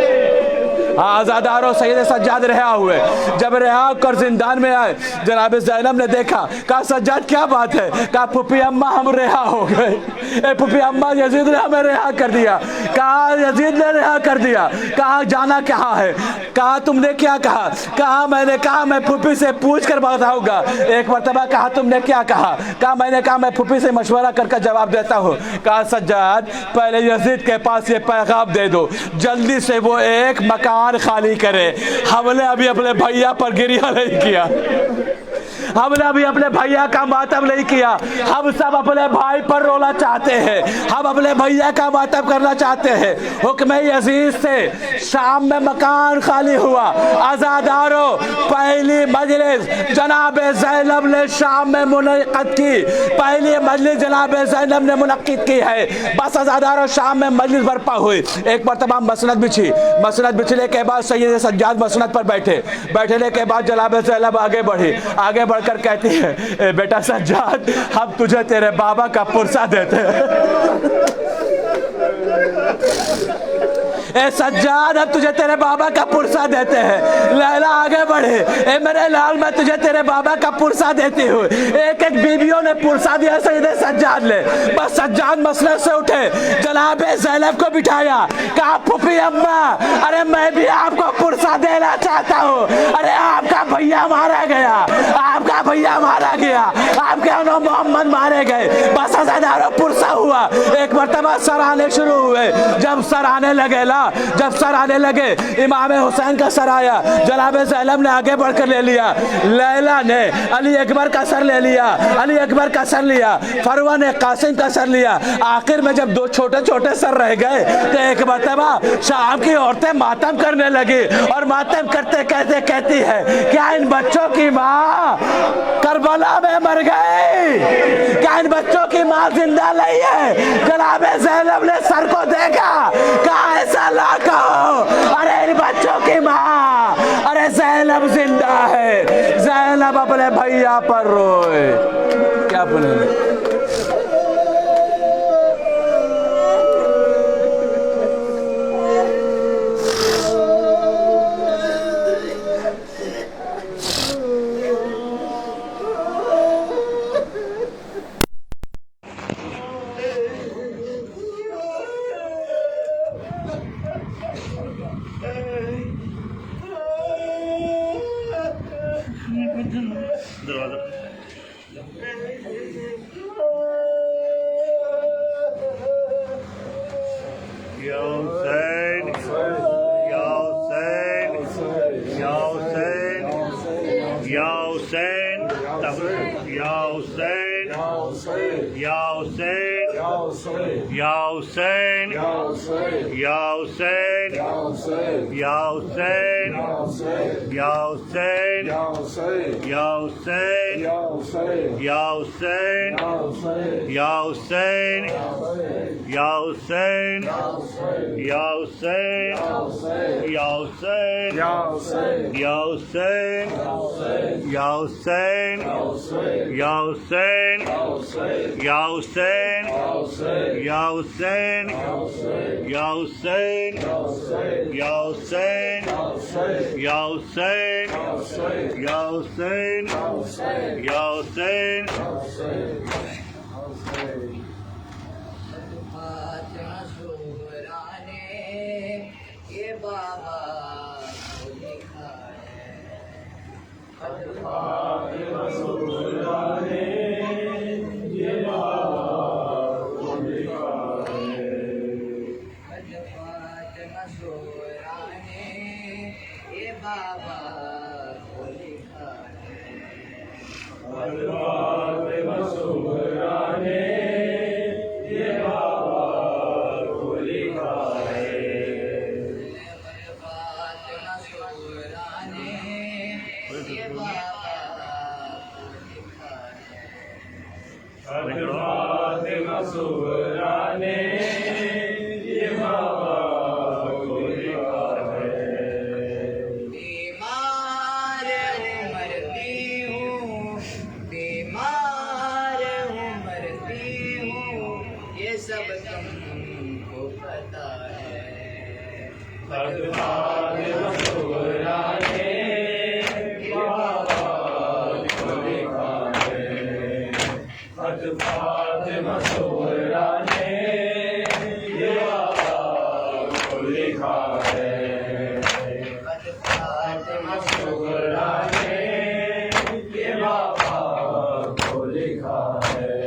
آزاداروں سید سجاد رہا ہوئے, جب رہا کر زندان میں آئے, جناب زینب نے دیکھا. کہا سجاد کیا بات ہے؟ کہا پھپھی اماں ہم رہا ہو گئے. اے پھپھی اماں یزید نے ہمیں رہا کر دیا. کہا یزید نے رہا کر دیا. کہا جانا کہاں ہے؟ کہا تم نے کیا کہا؟ کہا میں نے کہا میں پھپھی سے پوچھ کر بتاؤں گا. ایک مرتبہ کہا تم نے کیا کہا؟ کہا میں نے کہا میں پھپھی سے مشورہ کر کے جواب دیتا ہوں. کہا سجاد پہلے یزید کے پاس یہ پیغام دے دو جلدی سے وہ ایک مکان خالی کرے. ہم نے ابھی اپنے بھیا پر گریہ نہیں کیا, ہم نے ابھی اپنے بھیا کا ماتم نہیں کیا. ہم سب اپنے بھائی پر رونا چاہتے ہیں, ہم اپنے بھیا کا ماتم کرنا چاہتے ہیں. حکم یزید سے شام میں مکان خالی ہوا. عزاداروں پہلی مجلس جناب زینب نے شام میں منعقد کی, پہلی مجلس جناب زینب نے منعقد کی ہے. بس عزاداروں شام میں مجلس برپا ہوئی. ایک مرتبہ مسند بچھی, مسند بچھنے کے بعد سید سجاد مسند پر بیٹھے. بیٹھنے کے بعد جناب زینب آگے بڑھی, آگے بڑھ کر کہتی ہے اے بیٹا سجاد ہم تجھے تیرے بابا کا پرسہ دیتے ہیں. اے سجاد ہم تجھے تیرے بابا کا پرسہ دیتے ہیں. لیلا آگے بڑھے, اے میرے لال میں تجھے تیرے بابا کا پرسہ دیتی ہوں. ایک ایک بیویوں نے پرسہ دیا سید سجاد نے. بس سجاد مسند سے اٹھے, جناب زینب کو بٹھایا. کہا پھپھی اماں ارے میں بھی آپ کو پرسہ دینا چاہتا ہوں. ارے آپ کا بھیا مارا گیا, آپ کا بھیا مارا گیا, آپ کے انہوں محمد مارے گئے. بس عزاداروں پرسہ ہوا. ایک مرتبہ سر آنے شروع ہوئے. جب سر آنے لگے جب سر آنے لگے امام حسین کا سر آیا. جناب زینب نے آگے بڑھ کر لے لیا, لیلا نے علی اکبر کا سر لے لیا, علی اکبر کا سر لیا, فروہ نے قاسم کا سر لیا. آخر میں جب دو چھوٹے چھوٹے سر رہ گئے تو ایک مرتبہ شام کی عورتیں ماتم کرنے لگی اور ماتم کرتے کہتے کہتی ہے کیا ان بچوں کی ماں کربلا میں مر گئی؟ کیا ان بچوں کی ماں زندہ نہیں ہے؟ جناب زینب نے سر کو دیکھا, کہا ایسا نہ کہو, ارے ان بچوں کی ماں, ارے زینب زندہ ہے. زینب اپنے بھیا پر روئے. کیا بولے یا حسین یا حسین یا حسین یا حسین یا حسین فاطمہ زہرا نے یہ بابا کو لکھا ہے فاطمہ زہرا نے یہ بابا کو لکھا ہے فاطمہ زہرا نے یہ بابا کو لکھا ہے فاطمہ زہرا نے یہ بابا کو لکھا ہے فاطمہ زہرا نے یہ بابا کو لکھا ہے فاطمہ زہرا نے یہ بابا کو لکھا ہے بیمار ہوں مرتی ہوں بیمار ہوں مرتی ہوں یہ سب تم کو پتا ہے فاطمہ زہرا نے یہ بابا کو لکھا ہے فاطمہ زہرا نے یہ بابا کو لکھا ہے فاطمہ زہرا نے یہ بابا کو لکھا ہے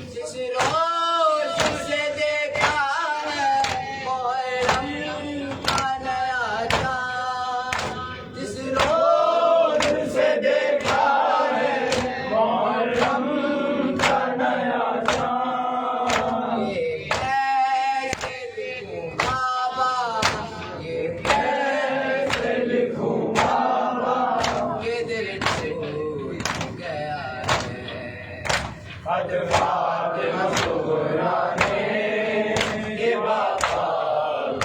جس روز سے دیکھا ہے محرم کا نیا چاند جس روز سے دیکھا ہے محرم کا نیا چاند یہ کیسے لکھوں بابا یہ کیسے لکھوں بابا کہ دل ٹوٹ گیا ہے فاطمہ زہرا نے یہ بابا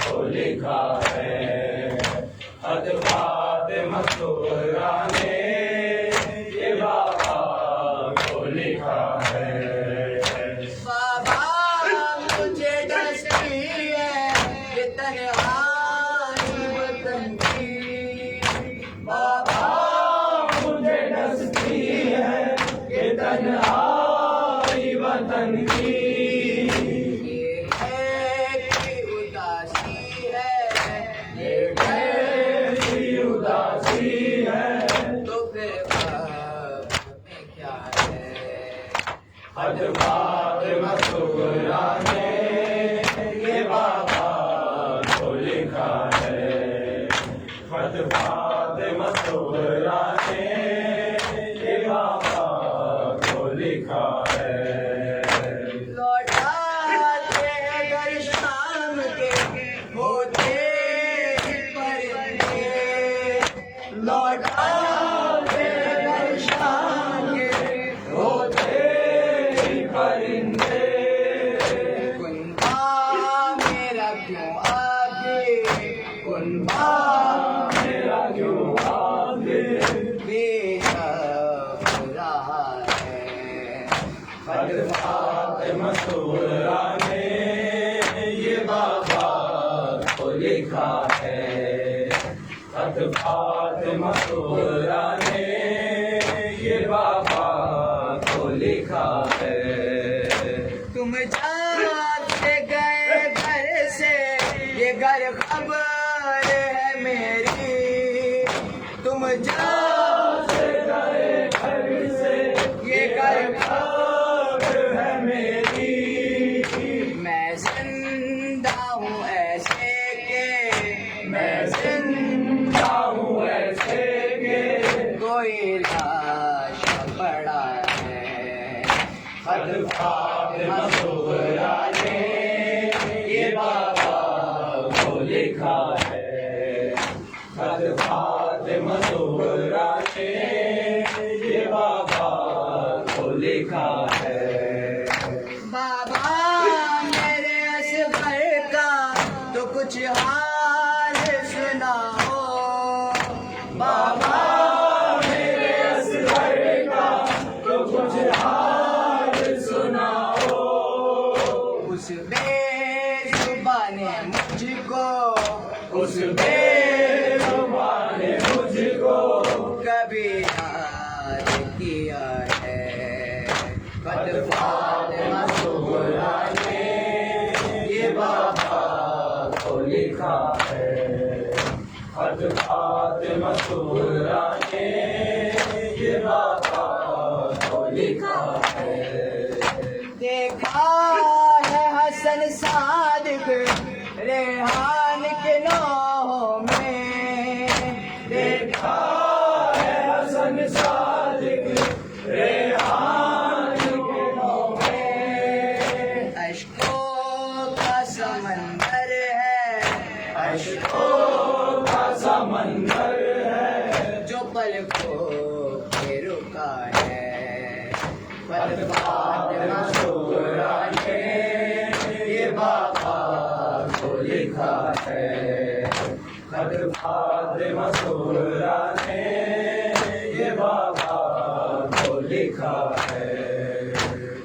کو لکھا ہے فاطمہ زہرا نے یہ بابا کو لکھا ہے بابا مجھے ڈستی ہے یہ تنہائی وطن کی بابا مجھے ڈستی ہے کہ تنہائی وطن کی یہ ہے کہ اداسی ہے یہ ایسی اداسی ہے تو پھر غم میں کیا ہے فاطمہ زہرا نے یہ بابا کو لکھا ہے فاطمہ زہرا نے یہ بابا کو لکھا ہے لوٹاتے اگر شام کے ہوتے پرندے لوٹاتے اگر شام کے ہوتے ہی پرندے کنبا میرا کیوں آگے کنبا میرا کیوں آگے بے شب رہا ہے فاطمہ زہرا نے یہ بابا کو لکھا ہے فاطمہ زہرا نے یہ بابا کو لکھا ہے تم جاتے گئے گھر سے یہ گھر خبر ہے میری تم جاتے گئے گھر سے یہ گھر خبر ہے میری میں زندہ ہوں ایسے کہ میں زندہ ہوں ایسے کہ کوئی لاش پڑا ہے فاطمہ زہرا نے یہ بابا کو لکھا ہے فاطمہ زہرا نے یہ بابا کو لکھا ہے بابا میرے اصغر کا تو کچھ حال سناؤ بابا میرے اصغر کا تو کچھ حال سناؤ اس بے نے مجھ کو اس بےربا نے مجھ کو کبھی یاد کیا ہے قد فاطمہ صغرا نے یہ بابا کو لکھا ہے خط فاطمہ صغرا نے یہ بابا کو لکھا ہے دیکھا ہے حسن صادق ریحان کے نوحوں میں دیکھا ہے حسن صادق ریحان کے نو میں اشکوں کا سمندر ہے اشکوں کا سمندر ہے جو پلکوں پہ رکا ہے خط فاطمہ صغرا نے یہ بابا کو لکھا ہے خط فاطمہ صغرا نے یہ بابا کو لکھا ہے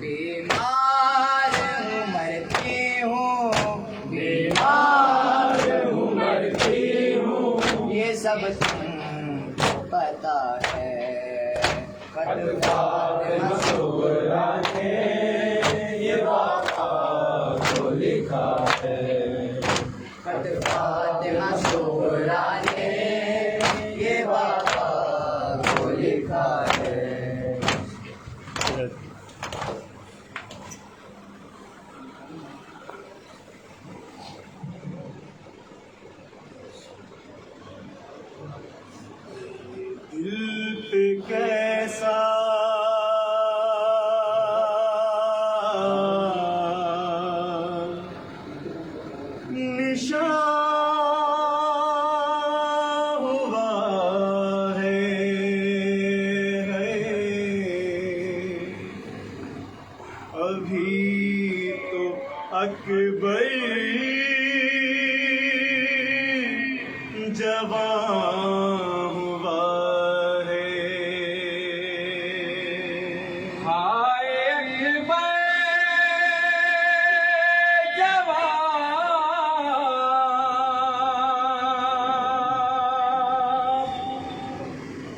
بیمار ہوں مرتی ہوں بیمار ہوں مرتی ہوں یہ سب تم کو پتا ہے خط فاطمہ صغرا نے یہ بابا کو لکھا ہے خط فاطمہ صغرا نے یہ بابا کو لکھا ہے دل پہ کیسا نشان ہوا ہے ابھی تو اکبر جوان ہوا ہے ہائے اکبر جوان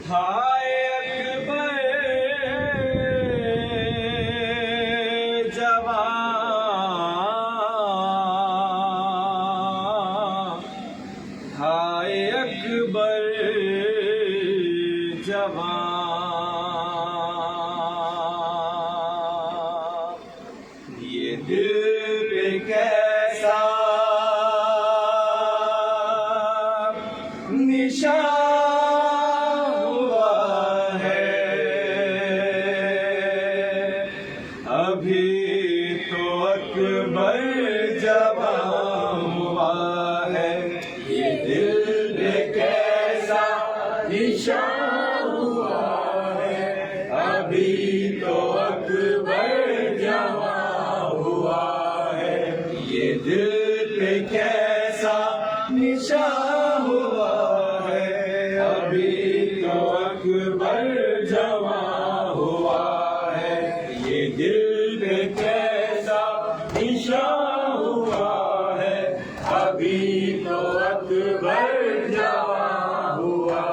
ہائے اکبر جوان ہائے اکبر جوان یہ دل پہ کیسا نشان ہوا ہے ابھی تو اکبر جوان ہوا ہے یہ دل پہ کیسا نشان ہوا ہے ابھی تو اکبر جوان ہوا ہے یہ دل پہ کیسا نشان ہوا ہے ابھی تو اکبر جوان ہوا ہے یہ دل پہ کیسا نشان ہوا ہے ابھی تو اکبر جوان ہوا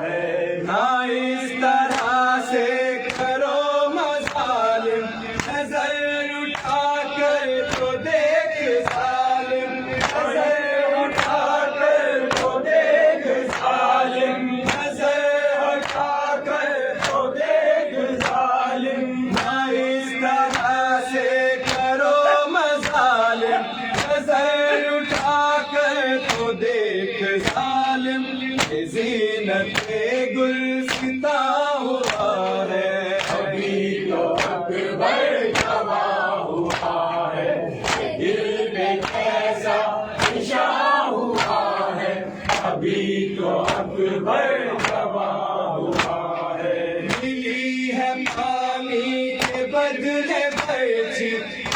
ہے نہ اس طرح سے کرو مظالم نظر اٹھا کر تو دیکھ ظالم نظر اٹھا کر تو دیکھ ظالم نظر اٹھا کر تو دیکھ ظالم نہ اس طرح سے کرو مظالم نظر اٹھا کر تو دیکھ ظالم یہ زینت گلستہ ہوا ہے ابھی تو اکبر جوان ہوا ہے دل پہ کیسا نشان ہوا ہے ابھی تو اکبر جوان ہوا ہے ملی ہے پانی کے بدلے برچی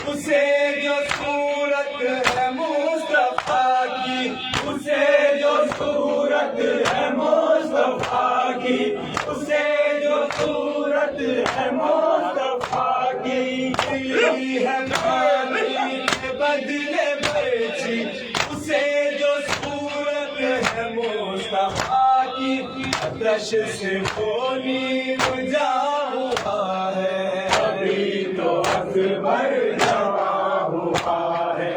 اسے جو صورت ہے مصطفیٰ کی اسے جو صورت ہے مصطفیٰ کی اسے جو صورت ہے مصطفیٰ کی ملی ہے پانی کے بدلے برچی رش سے خونی بجا ہوا ہے ابھی تو اکبر جوان ہوا ہے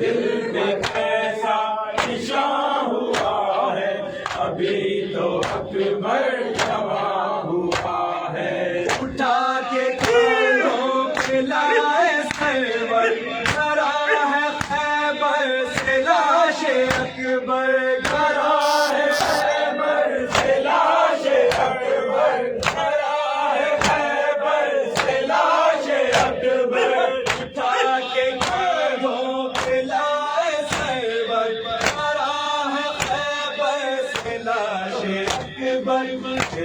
دل پہ کیسا نشان ہوا ہے ابھی تو اکبر جوان ہوا ہے اٹھا کے کھولو پلائے سرور کرا ہے خیبر سے لاش اکبر کرا ہے خیبر سے لاش اکبر کرا ہے خیبر سے لاش اکبر اٹھا کے کھولو پلائے سرور کرا ہے خیبر سے لاش اکبر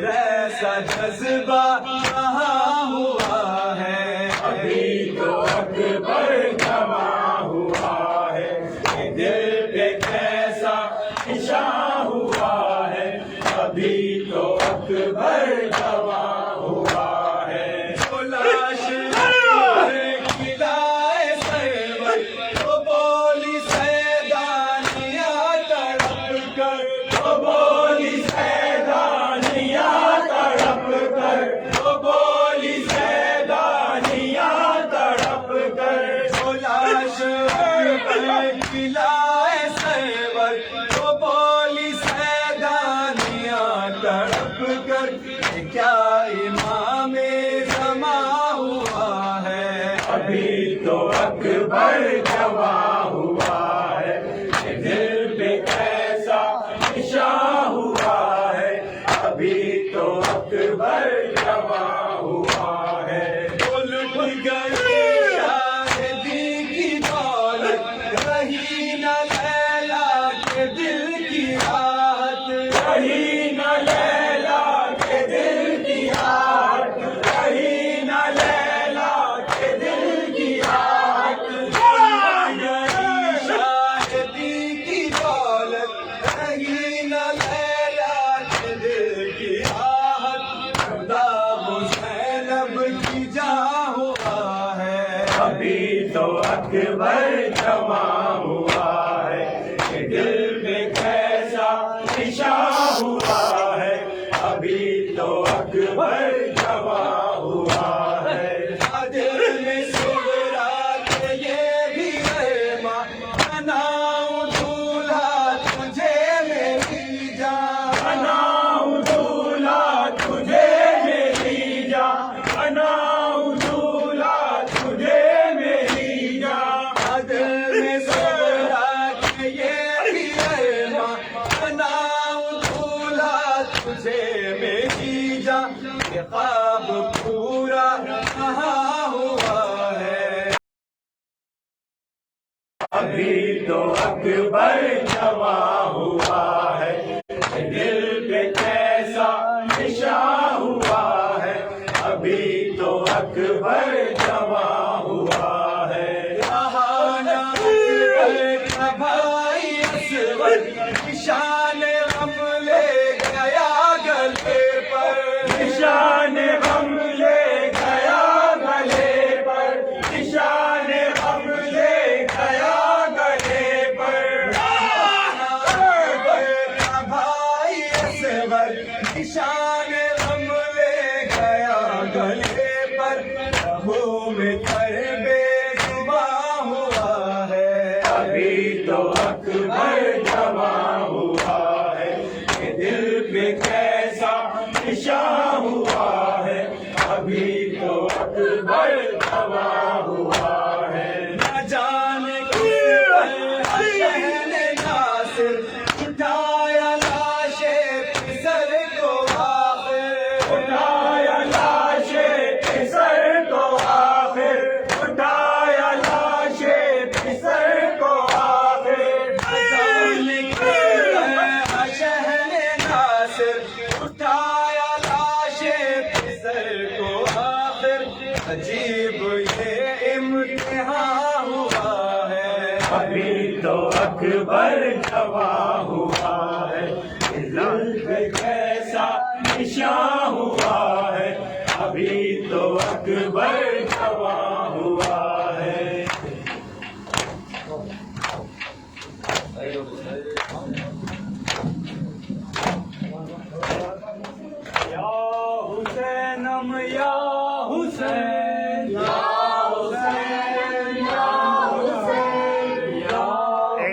ایسا جذبہ کہاں ہوا ہے ابھی تو اکبر جوان ہوا ہے دل پہ کیسا نشان ہوا ہے ابھی تو اکبر جوان ہوا ہے لاش کھلائے سرور تو بولی سیدانیاں تڑپ کر تو بولی سیدانیاں تڑپ کر تو بولی سیدانیاں تڑپ کر لاش کھلائے سرور تو بولی سیدانیاں تڑپ کر کیا امام زماں ہوا ہے ابھی تو اکبر جوان ہوا ہے دل پہ کیسا نشان ہوا ہے ابھی تو اکبر جوان ہوا ہے لٹ گئی شاہدی کی دولت رہی نہ لیلا کے دل کی راحت رہی نہ لیلا کے دل کی آہٹ رہی نہ لیلا کے دل کی آہٹ گئی شاہدی کی دولت رہی نہ لیلا کے دل کی راحت خدا زینب کی جاں ہوا ہے ابھی تو اکبر جوان ہوا ہے کہ دل میں کیسا نشان ہوا ہے ابھی تو اکبر جوان ہوا ہے دل میں صغرا کے یہ بھی ارماں بناؤں دولہا تجھے میری جان بناؤں دولہا تجھے میری جان بناؤں دولہا تجھے میری جان دل میں صغرا کے یہ بھی ارماں بناؤں دولہا تجھے میری جان یہ خواب پورا کہاں ہوا ہے ابھی تو اکبر جوان ہوا ہے دل پہ کیسا نشان ہوا ہے ابھی تو اکبر جوان ہوا ہے بہانا اکبر کا بھائی اصغر نشان غم لے گیا گلے پر نشان غم لے گیا گلے پر نشان غم لے گیا گلے پر اکبر کا بھائی اصغر نشان غم لے گیا گلے پر لہو میں تر بے زباں ہوا ہے ابھی تو اکبر جوان ہوا ہے کہ دل پہ کیسا نشان ہوا ہے ابھی تو اکبر جوان ہوا ہے نہ جانے شہن ناصر اٹھایا لاش پسر کو آخر اٹھایا لاش سر کو آخر اٹھایا لاش سر کو آخر شہن ناصر اٹھایا لاش پسر کو آخر عجیب یہ امتحان ہوا ہے ابھی تو اکبر جوان ہوا ہے دل پہ کیسا نشان ہوا ہے ابھی تو اکبر جوان ہوا ہے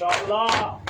MashaAllah.